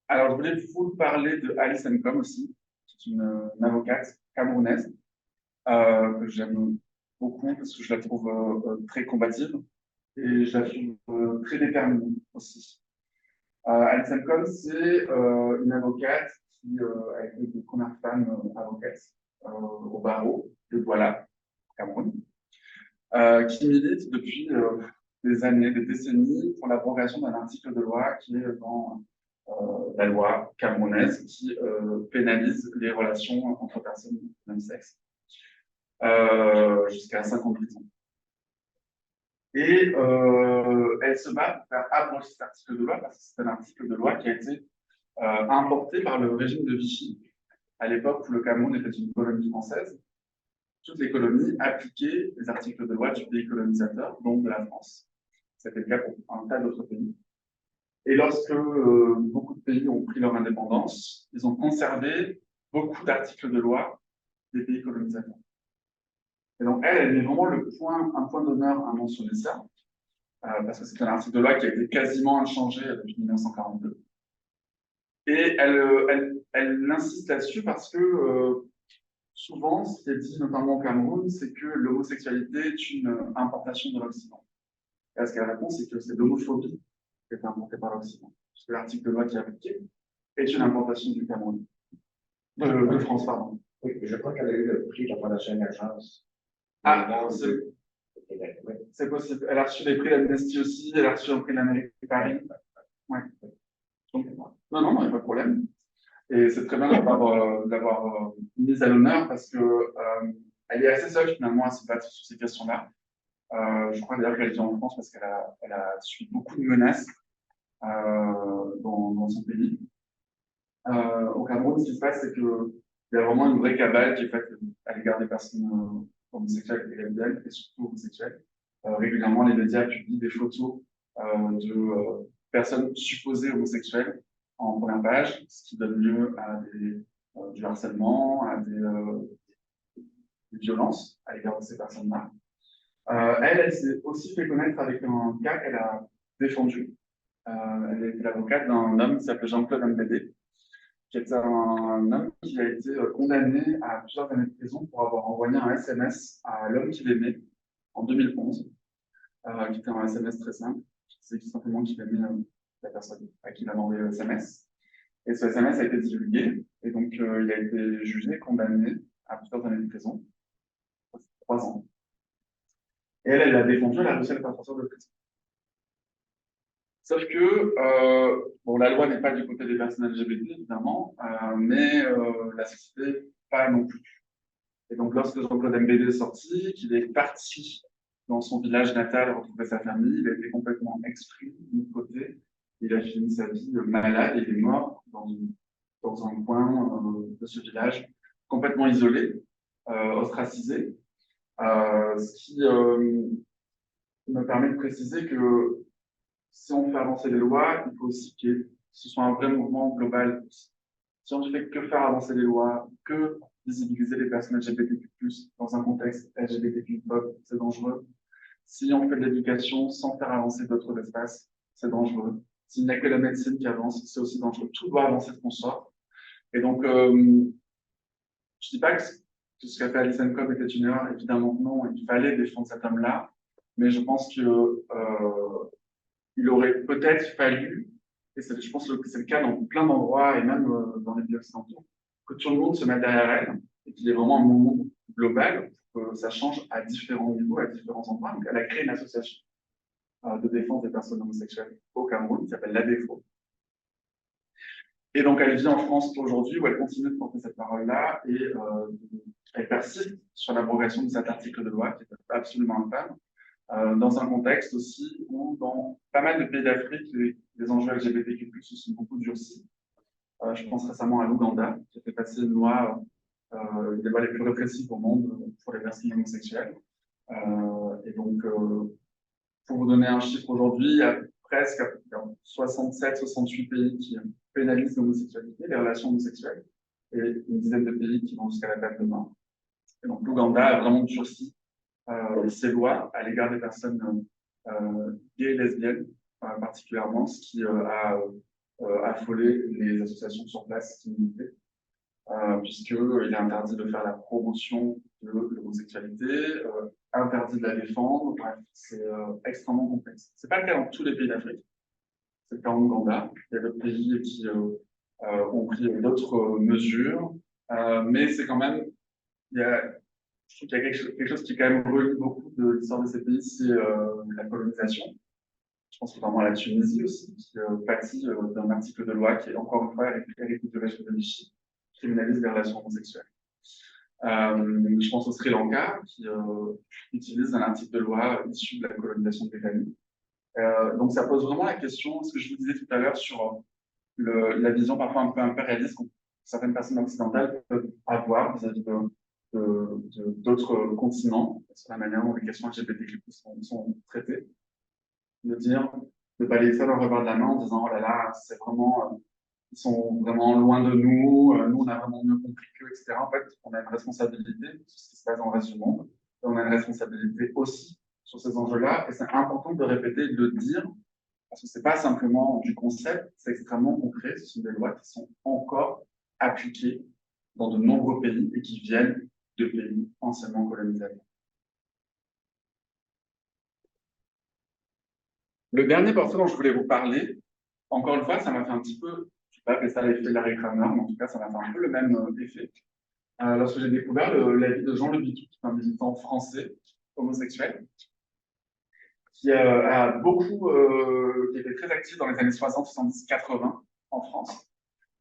je voulais vous parler de Alice Nkom aussi, qui est une avocate camerounaise que j'aime beaucoup parce que je la trouve très combative et je la trouve très déterminée aussi. Alice Nkom, c'est une avocate qui a été une première femme avocate au barreau de Douala, au Cameroun, qui milite depuis des années, des décennies pour l'abrogation d'un article de loi qui est dans la loi camerounaise qui pénalise les relations entre personnes du même sexe jusqu'à 5 ans de prison. Et elle se bat pour faire abroger cet article de loi parce que c'est un article de loi qui a été importé par le régime de Vichy à l'époque où le Cameroun était une colonie française. Toutes les colonies appliquaient les articles de loi du pays colonisateur, donc de la France. C'était le cas pour un tas d'autres pays. Et lorsque beaucoup de pays ont pris leur indépendance, ils ont conservé beaucoup d'articles de loi des pays colonisateurs. Et donc, elle met vraiment un point d'honneur à mentionner ça, parce que c'est un article de loi qui a été quasiment inchangé depuis 1942. Et elle insiste là-dessus parce que souvent, ce qui est dit notamment au Cameroun, c'est que l'homosexualité est une importation de l'Occident. Et ce qu'elle répond, c'est que c'est l'homophobie qui est importée par l'Occident. Parce que l'article de loi qui est appliqué est une importation du Cameroun. De France, pardon. Oui, je crois qu'elle a eu le prix de la Fondation Émergence. Ah, c'est possible. Elle a reçu des prix d'Amnesty aussi, elle a reçu un prix de l'Amérique de Paris. Ouais. Donc, non, il n'y a pas de problème. Et c'est très bien d'avoir mise à l'honneur parce que elle est assez seule finalement à se battre sur ces questions-là. Je crois d'ailleurs qu'elle vit en France parce qu'elle a subi beaucoup de menaces dans son pays. Au Cameroun, ce qui se passe, c'est qu'il y a vraiment une vraie cabale qui est faite à l'égard des personnes homosexuelles et lesbiennes, et surtout homosexuelles. Régulièrement, les médias publient des photos de personnes supposées homosexuelles en première page, ce qui donne lieu à du harcèlement, à des violences à l'égard de ces personnes-là. Elle s'est aussi fait connaître avec un cas qu'elle a défendu. Elle était l'avocate d'un homme qui s'appelait Jean-Claude Mbédé, qui était un homme qui a été condamné à plusieurs années de prison pour avoir envoyé un SMS à l'homme qu'il aimait en 2011, qui était un SMS très simple, qui disait tout simplement qu'il aimait la personne à qui il avait envoyé le SMS. Et ce SMS a été divulgué, et donc il a été jugé, condamné à plusieurs années de prison, 3 ans, Et elle l'a défendu, elle a réussi à le faire sortir de prison. Sauf que, bon, la loi n'est pas du côté des personnes LGBT, évidemment, mais la société, pas non plus. Et donc, lorsque Jean-Claude Mbd est sorti, qu'il est parti dans son village natal retrouver sa famille, il a été complètement exclu de notre côté. Il a fini sa vie malade et il est mort dans un coin de ce village, complètement isolé, ostracisé. Ce qui me permet de préciser que si on fait avancer les lois, il faut aussi que ce soit un vrai mouvement global. Si on ne fait que faire avancer les lois, que visibiliser les personnes LGBTQ+, dans un contexte LGBTQ-phobe, c'est dangereux. Si on fait de l'éducation sans faire avancer d'autres espaces, c'est dangereux. S'il n'y a que la médecine qui avance, c'est aussi dangereux. Tout doit avancer de consort. Et donc, je ne dis pas que ce qu'a fait Alice Cobb était une erreur, évidemment non, il fallait défendre cet homme-là, mais je pense que il aurait peut-être fallu, et je pense que c'est le cas dans plein d'endroits et même dans les pays occidentaux, que tout le monde se mette derrière elle et qu'il y ait vraiment un mouvement global, que ça change à différents niveaux, à différents endroits. Donc, elle a créé une association de défense des personnes homosexuelles au Cameroun qui s'appelle l'ADEFO. Et donc, elle vit en France aujourd'hui où elle continue de porter cette parole-là et elle persiste sur l'abrogation de cet article de loi qui est absolument infâme. Dans un contexte aussi où, dans pas mal de pays d'Afrique, les enjeux LGBTQ+ se sont beaucoup durcis. Je pense récemment à l'Ouganda, qui a fait passer une loi, des lois les plus répressives au monde pour les personnes homosexuelles. Et donc, pour vous donner un chiffre aujourd'hui, il y a presque 67-68 pays qui pénalisent l'homosexualité, les relations homosexuelles, et une dizaine de pays qui vont jusqu'à la peine de mort. Et donc, l'Ouganda a vraiment durci ces lois à l'égard des personnes gays et lesbiennes, particulièrement, ce qui a affolé les associations sur place qui militaient, puisqu'il est interdit de faire la promotion de l'homosexualité, interdit de la défendre. Bref, c'est extrêmement complexe. Ce n'est pas le cas dans tous les pays d'Afrique. C'est le cas en Ouganda. Il y a d'autres pays qui ont pris d'autres mesures, mais c'est quand même, je trouve qu'il y a quelque chose qui quand même relie beaucoup de l'histoire de ces pays, c'est la colonisation. Je pense notamment à la Tunisie aussi, qui pâtit d'un article de loi qui est encore une fois hérité du régime de Vichy, qui criminalise les relations homosexuelles. Je pense au Sri Lanka, qui utilise un article de loi issu de la colonisation britannique. Donc ça pose vraiment la question, ce que je vous disais tout à l'heure, sur la vision parfois un peu impérialiste que certaines personnes occidentales peuvent avoir vis-à-vis d'autres continents, sur la manière dont les questions LGBTQ sont traitées. De dire, de ne pas les faire dans le revers de la main en disant, oh là là, c'est vraiment, ils sont vraiment loin de nous, nous on a vraiment mieux compris qu'eux, etc. En fait, on a une responsabilité sur ce qui se passe dans le reste du monde, et on a une responsabilité aussi sur ces enjeux-là, et c'est important de répéter et de le dire, parce que ce n'est pas simplement du concept, c'est extrêmement concret, ce sont des lois qui sont encore appliquées dans de nombreux pays et qui viennent de pays anciennement colonisés. Le dernier portrait dont je voulais vous parler, encore une fois, ça m'a fait un petit peu, je ne sais pas appeler ça l'effet de Larry Kramer, mais en tout cas, ça m'a fait un peu le même effet. Lorsque j'ai découvert la vie de Jean Le Bitou, qui est un militant français homosexuel, qui a beaucoup, qui était très actif dans les années 60, 70, 80 en France.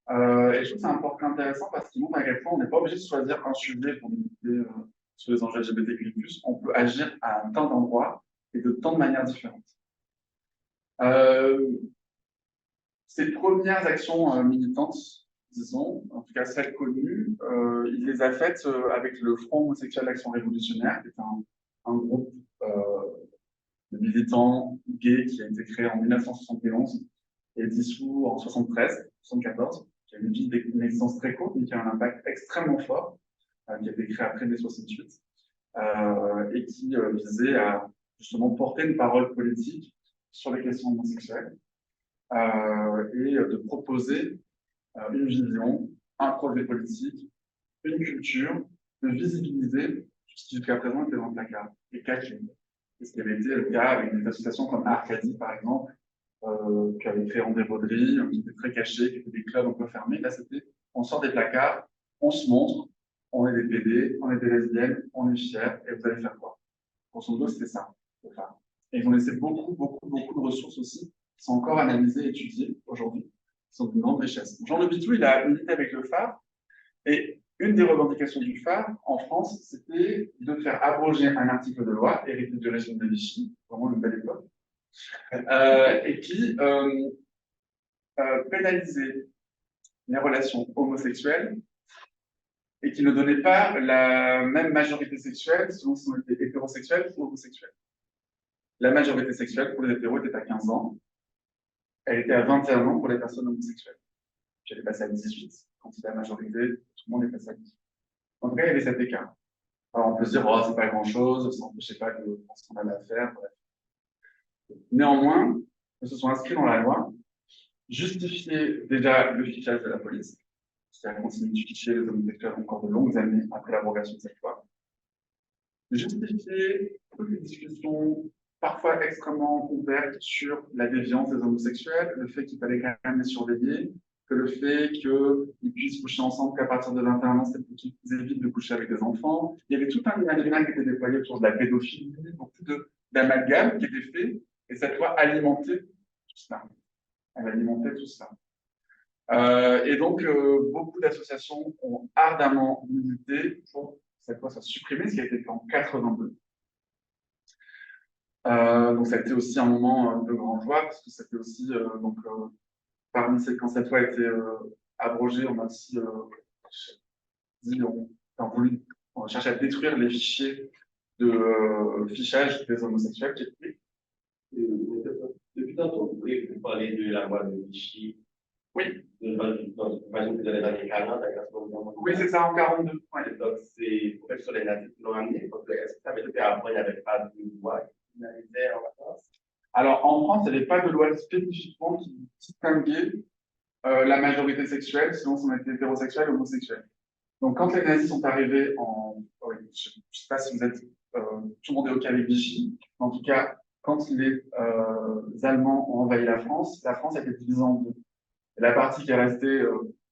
Et je trouve que c'est un portrait intéressant parce qu'il montre à quel point on n'est pas obligé de choisir un sujet pour militer sur les enjeux LGBTQ+. On peut agir à un tas d'endroits et de tant de manières différentes. Ses premières actions militantes, disons, en tout cas celles connues, il les a faites avec le Front homosexuel d'Action révolutionnaire, qui est un groupe de militants gays qui a été créé en 1971 et dissous en 73, 74, qui a une existence très courte, mais qui a un impact extrêmement fort, qui a été créé après mai 68, et qui visait à justement porter une parole politique sur les questions homosexuelles et de proposer une vision, un projet politique, une culture, de visibiliser tout ce qui jusqu'à présent était dans le placard et caché. Et ce qui avait été le cas avec des associations comme Arcadie, par exemple, qui avait créé André Baudry, qui était très caché, qui étaient des clubs un peu fermés. Là, c'était on sort des placards, on se montre, on est des PD, on est des lesbiennes, on est fiers, et vous allez faire quoi? Grosso modo, c'était ça, le phare. Et ils ont laissé beaucoup, beaucoup, beaucoup de ressources aussi, qui sont encore analysées et étudiées aujourd'hui, qui sont d'une grande richesse. Jean Le Bitou, il a milité avec le phare, et une des revendications du phare en France, c'était de faire abroger un article de loi hérité du régime de Vichy, vraiment une belle époque, et qui pénalisait les relations homosexuelles et qui ne donnait pas la même majorité sexuelle selon si on était hétérosexuel ou homosexuel. La majorité sexuelle pour les hétéros était à 15 ans, elle était à 21 ans pour les personnes homosexuelles. Puis elle est passée à 18, quand c'est la majorité, tout le monde est passé à 18. En tout cas, il y avait cet écart. Alors on peut se dire, oh, c'est pas grand-chose, ça n'empêchait pas de ce qu'on avait à faire. Bref. Néanmoins, que ce soit inscrit dans la loi, justifier déjà le fichage de la police, c'est-à-dire continuer de ficher les homosexuels encore de longues années après l'abrogation de cette loi, justifier toutes les discussions parfois extrêmement ouvertes sur la déviance des homosexuels, le fait qu'il fallait quand même les surveiller, que le fait qu'ils puissent coucher ensemble qu'à partir de 21 ans, c'est pour qu'ils évitent de coucher avec des enfants. Il y avait tout un imaginaire qui était déployé autour de la pédophilie, beaucoup d'amalgames qui étaient faits, et cette loi alimentait tout ça. Elle alimentait tout ça. Et donc, beaucoup d'associations ont ardemment milité pour cette loi soit supprimée, ce qui a été fait en 82. Donc, ça a été aussi un moment de grande joie, parce que c'était aussi, parmi ces, quand cette loi a été abrogée, on a aussi dit, on cherche à détruire les fichiers de fichage des homosexuels qui étaient. Depuis tantôt, vous parlez de la loi de Vichy. Oui. J'imagine que dans les années 40, à 80. Oui, c'est ça, en 42. Ouais. Donc, c'est pour sur les nazis qui l'ont amené. Parce que est-ce que ça veut dire qu'avant, il n'y avait pas de loi qui pénalisait en France? Alors, en France, il n'y avait pas de loi spécifiquement qui distinguait la majorité sexuelle selon si on était hétérosexuel ou homosexuel. Donc, quand les nazis sont arrivés en. Oui, je ne sais pas si vous êtes. Tout le monde est OK avec Vichy. En tout cas, quand les Allemands ont envahi la France a été divisée en deux. Et la partie qui est restée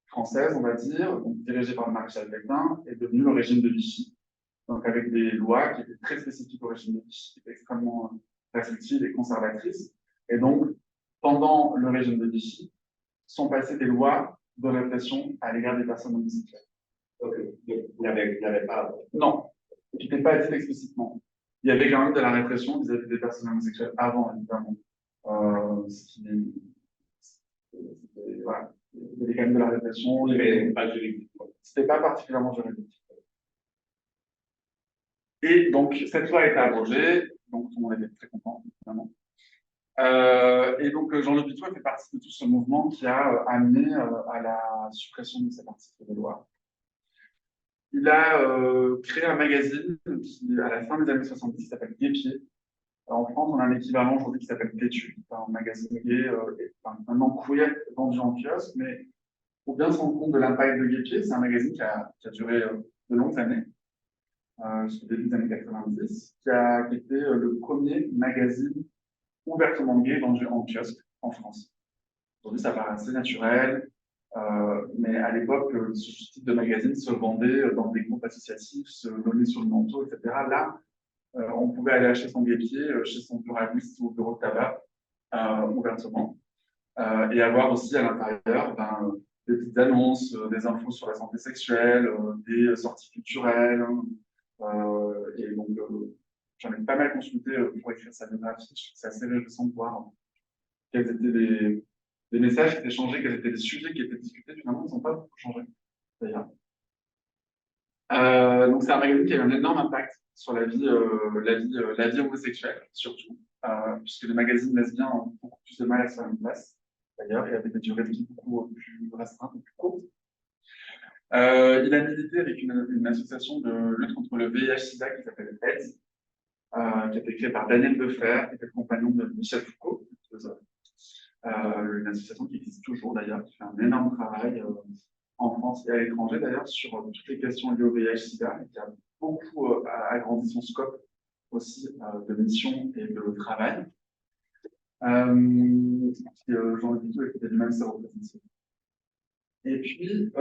française, on va dire, donc dirigée par le maréchal Pétain, est devenue le régime de Vichy. Donc, avec des lois qui étaient très spécifiques au régime de Vichy, qui étaient extrêmement restrictives et conservatrices. Et donc, pendant le régime de Vichy, sont passées des lois de répression à l'égard des personnes homosexuelles. Donc, il n'y avait pas. Non, qui n'était pas dit explicitement. Il y avait quand même de la répression vis-à-vis des personnes homosexuelles avant, évidemment. Voilà. Il y avait quand même de la répression. Mais pas juridique. C'était pas particulièrement juridique. Et donc, cette loi a été abrogée, donc tout le monde était très content, évidemment. Et donc, Jean Le Bitou fait partie de tout ce mouvement qui a amené à la suppression de cet article de loi. Il a créé un magazine qui, à la fin des années 70, s'appelle Gay-Pied. En France, on a un équivalent aujourd'hui qui s'appelle Têtu, un magazine gay, maintenant queer, vendu en kiosque, mais pour bien se rendre compte de l'impact de Gay-Pied, c'est un magazine qui a duré de longues années, jusqu'au début des années 90, qui a été le premier magazine ouvertement gay vendu en kiosque en France. Aujourd'hui, ça paraît assez naturel, mais à l'époque, ce type de magazine se vendait dans des groupes associatifs, se donnait sur le manteau, etc. Là, on pouvait aller acheter son guépier chez son buraliste ou au bureau de tabac, ouvertement, et avoir aussi à l'intérieur des petites annonces, des infos sur la santé sexuelle, des sorties culturelles. Et donc, j'en ai pas mal consulté pour écrire sa biographie. C'est assez réjouissant de voir quels étaient les messages qui étaient changés, quels étaient les sujets qui étaient discutés. Finalement, ils n'ont pas beaucoup changé, d'ailleurs. Donc, c'est un magazine qui a eu un énorme impact sur la vie homosexuelle, surtout, puisque les magazines lesbiens ont beaucoup plus de mal à se faire une place, d'ailleurs, et avec des durées de vie beaucoup plus restreintes et plus courtes. Il a milité avec une association de lutte contre le VIH-Sida qui s'appelle AIDS, qui a été créée par Daniel Defrère, qui était le compagnon de Michel Foucault, une association qui existe toujours d'ailleurs, qui fait un énorme travail en France et à l'étranger d'ailleurs sur toutes les questions liées au VIH-Sida, et qui a beaucoup agrandi son scope aussi de mission et de travail. Jean Le Bitou était lui-même sa représentation. Et puis,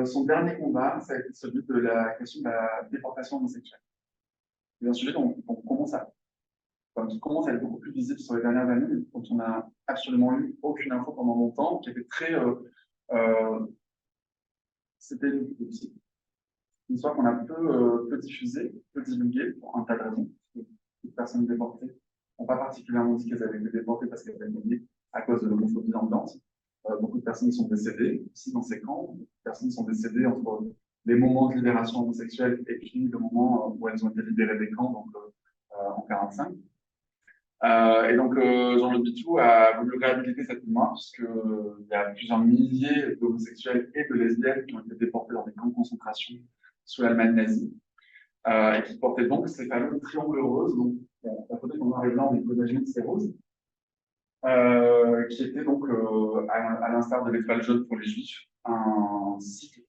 son dernier combat, ça a été celui de la question de la déportation homosexuelle. C'est un sujet qui commence à être beaucoup plus visible sur les dernières années, mais dont on n'a absolument eu aucune info pendant longtemps, qui était très... c'était une histoire qu'on a peu diffusée, peu divulguée, pour un tas de raisons. Les personnes déportées n'ont pas particulièrement dit qu'elles avaient été déportées parce qu'elles avaient été à cause de l'homophobie ambiante. Beaucoup de personnes sont décédées ici dans ces camps. Beaucoup de personnes sont décédées entre les moments de libération homosexuelle et puis le moment où elles ont été libérées des camps, donc en 1945. Et donc, Jean-Luc Bitou a voulu réhabiliter cette mémoire, puisqu'il y a plusieurs milliers d'homosexuels et de lesbiennes qui ont été déportés dans des camps de concentration sous l'Allemagne nazie, et qui portaient donc ces fameux triangles roses, donc la photo qu'on a blanc, mais imaginer que c'est rose, qui était donc, à l'instar de l'étoile jaune pour les juifs, un signe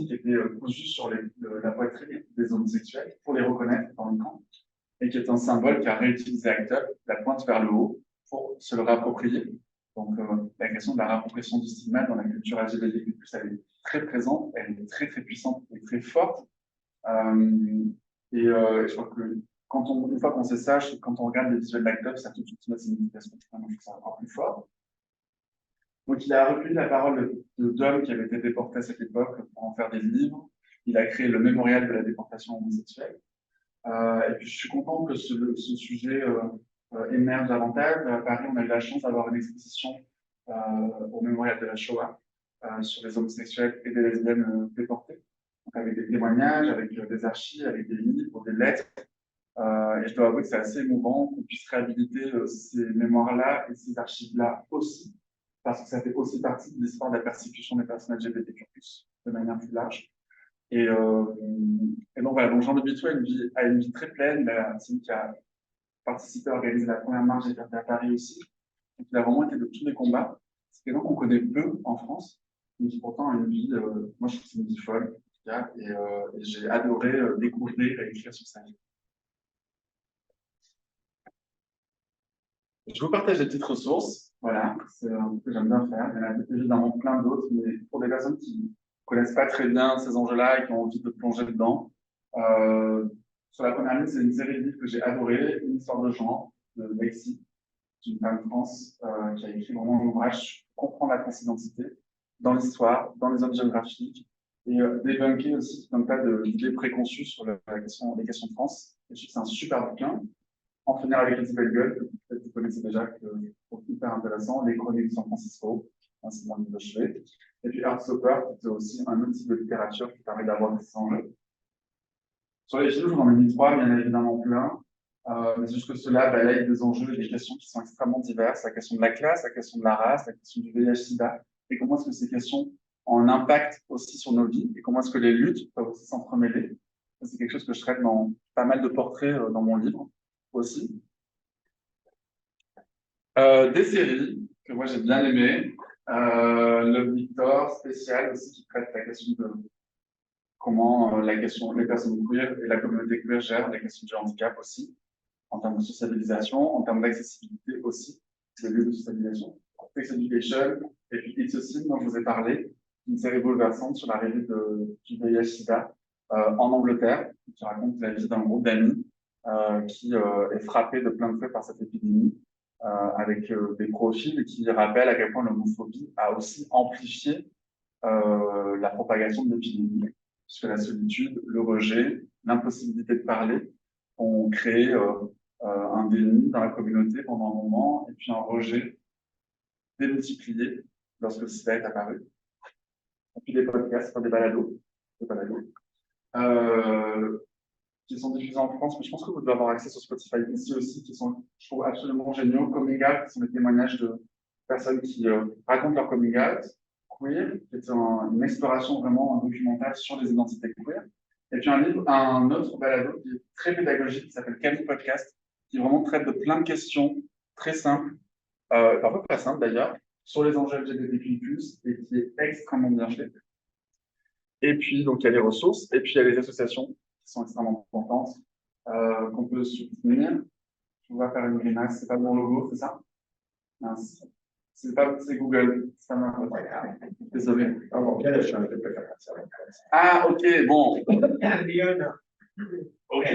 qui était cousu sur la poitrine des homosexuels pour les reconnaître dans le camp, et qui est un symbole qu'a réutilisé Acteur, la pointe vers le haut, pour se le réapproprier. Donc, la question de la réappropriation du stigmate dans la culture LGBTQ+, elle est très présente, elle est très très puissante et très forte. Et je crois que une fois qu'on sait ça, quand on regarde les visuels d'Acteur, ça a tout de suite une signification. Je trouve ça encore plus fort. Donc, il a recueilli la parole d'hommes qui avaient été déportés à cette époque pour en faire des livres. Il a créé le mémorial de la déportation homosexuelle. Et puis, je suis content que ce sujet émerge davantage. À Paris, on a eu la chance d'avoir une exposition au mémorial de la Shoah sur les homosexuels et des lesbiennes déportés, donc avec des témoignages, avec des archives, avec des livres, des lettres. Et je dois avouer que c'est assez émouvant qu'on puisse réhabiliter ces mémoires-là et ces archives-là aussi, parce que ça fait aussi partie de l'histoire de la persécution des personnes LGBTQ+, de manière plus large. Et donc voilà, donc Jean-Luc Bitou a une vie très pleine. C'est lui qui a participé à organiser la première marche des à Paris aussi. Donc il a vraiment été de tous les combats. C'est quelqu'un qu'on connaît peu en France, mais qui pourtant a une vie, moi je trouve que c'est une vie folle, en tout cas, et j'ai adoré découvrir et écrire sur sa vie. Je vous partage des petites ressources, voilà, c'est un truc que j'aime bien faire. Il y en a évidemment plein d'autres, mais pour des personnes qui ne connaissent pas très bien ces enjeux-là et qui ont envie de plonger dedans, sur la première ligne, c'est une série de livres que j'ai adoré, Une histoire de genre, de Lexi, une femme trans qui a écrit vraiment un ouvrage pour comprendre la transidentité dans l'histoire, dans les objets géographiques, et débunker aussi un tas d'idées préconçues sur les questions trans. Et je trouve que c'est un super bouquin. En finir avec les belles gueules, que peut-être vous connaissez déjà, que je trouve hyper intéressant, les chroniques de San Francisco, c'est mon livre de chevet. Et puis Heartstopper, qui est aussi un outil de littérature qui permet d'avoir des enjeux. Sur les films, j'en ai mis 3, bien évidemment plein. Mais juste que cela balaye des enjeux et des questions qui sont extrêmement diverses. La question de la classe, la question de la race, la question du VIH-Sida. Et comment est-ce que ces questions ont un impact aussi sur nos vies et comment est-ce que les luttes peuvent aussi s'entremêler. C'est quelque chose que je traite dans pas mal de portraits dans mon livre aussi. Des séries que moi j'ai bien aimées. Love Victor, spécial aussi, qui traite la question de comment les personnes queer et la communauté queer gèrent la question du handicap aussi, en termes de sociabilisation, en termes d'accessibilité aussi, des lieux de socialisation. Sex Education, et puis It's a Sin, dont je vous ai parlé, une série bouleversante sur l'arrivée du VIH-Sida en Angleterre, qui raconte la vie d'un groupe d'amis qui est frappé de plein de fouet par cette épidémie, avec des profils qui rappellent à quel point l'homophobie a aussi amplifié la propagation de l'épidémie, puisque la solitude, le rejet, l'impossibilité de parler ont créé un déni dans la communauté pendant un moment, et puis un rejet démultiplié lorsque le sida est apparu. Et puis des podcasts, des balados qui sont diffusés en France, mais je pense que vous devez avoir accès sur Spotify ici aussi, qui sont, je trouve, absolument géniaux. Coming Out, qui sont des témoignages de personnes qui racontent leur coming out queer, qui est une exploration vraiment documentaire sur les identités queer. Et puis un autre balado qui est très pédagogique, qui s'appelle Camille Podcast, qui vraiment traite de plein de questions très simples, parfois pas simples d'ailleurs, sur les enjeux LGBTQ+, et qui est extrêmement bien fait. Et puis, donc, il y a les ressources, et puis il y a les associations qui sont extrêmement importantes, qu'on peut soutenir. Je vois faire une grimace, c'est pas mon logo, c'est ça? Mince. C'est Google, ça m'a. Désolé. Ah bon, bien échanger de préférence. Ah, ok, bon. Ok.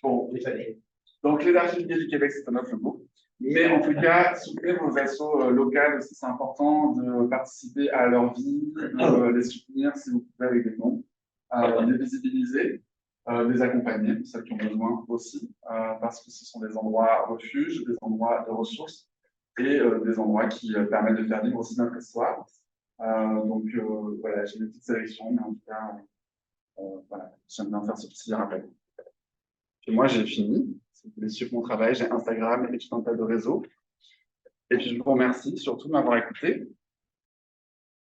Bon, Désolé. donc les archives gays du Québec, c'est un autre mot. Mais en tout cas, soutenir vos assos locales aussi, c'est important de participer à leur vie, de les soutenir si vous pouvez avec des dons, de les visibiliser, de les accompagner, ceux qui ont besoin aussi, parce que ce sont des endroits refuges, des endroits de ressources et des endroits qui permettent de faire vivre aussi notre histoire. Voilà, j'ai une petite sélection, mais en tout cas, voilà, j'aime bien faire ce petit rappel. Et moi, j'ai fini. Si vous voulez suivre mon travail, j'ai Instagram et tout un tas de réseaux. Et puis, je vous remercie surtout de m'avoir écouté.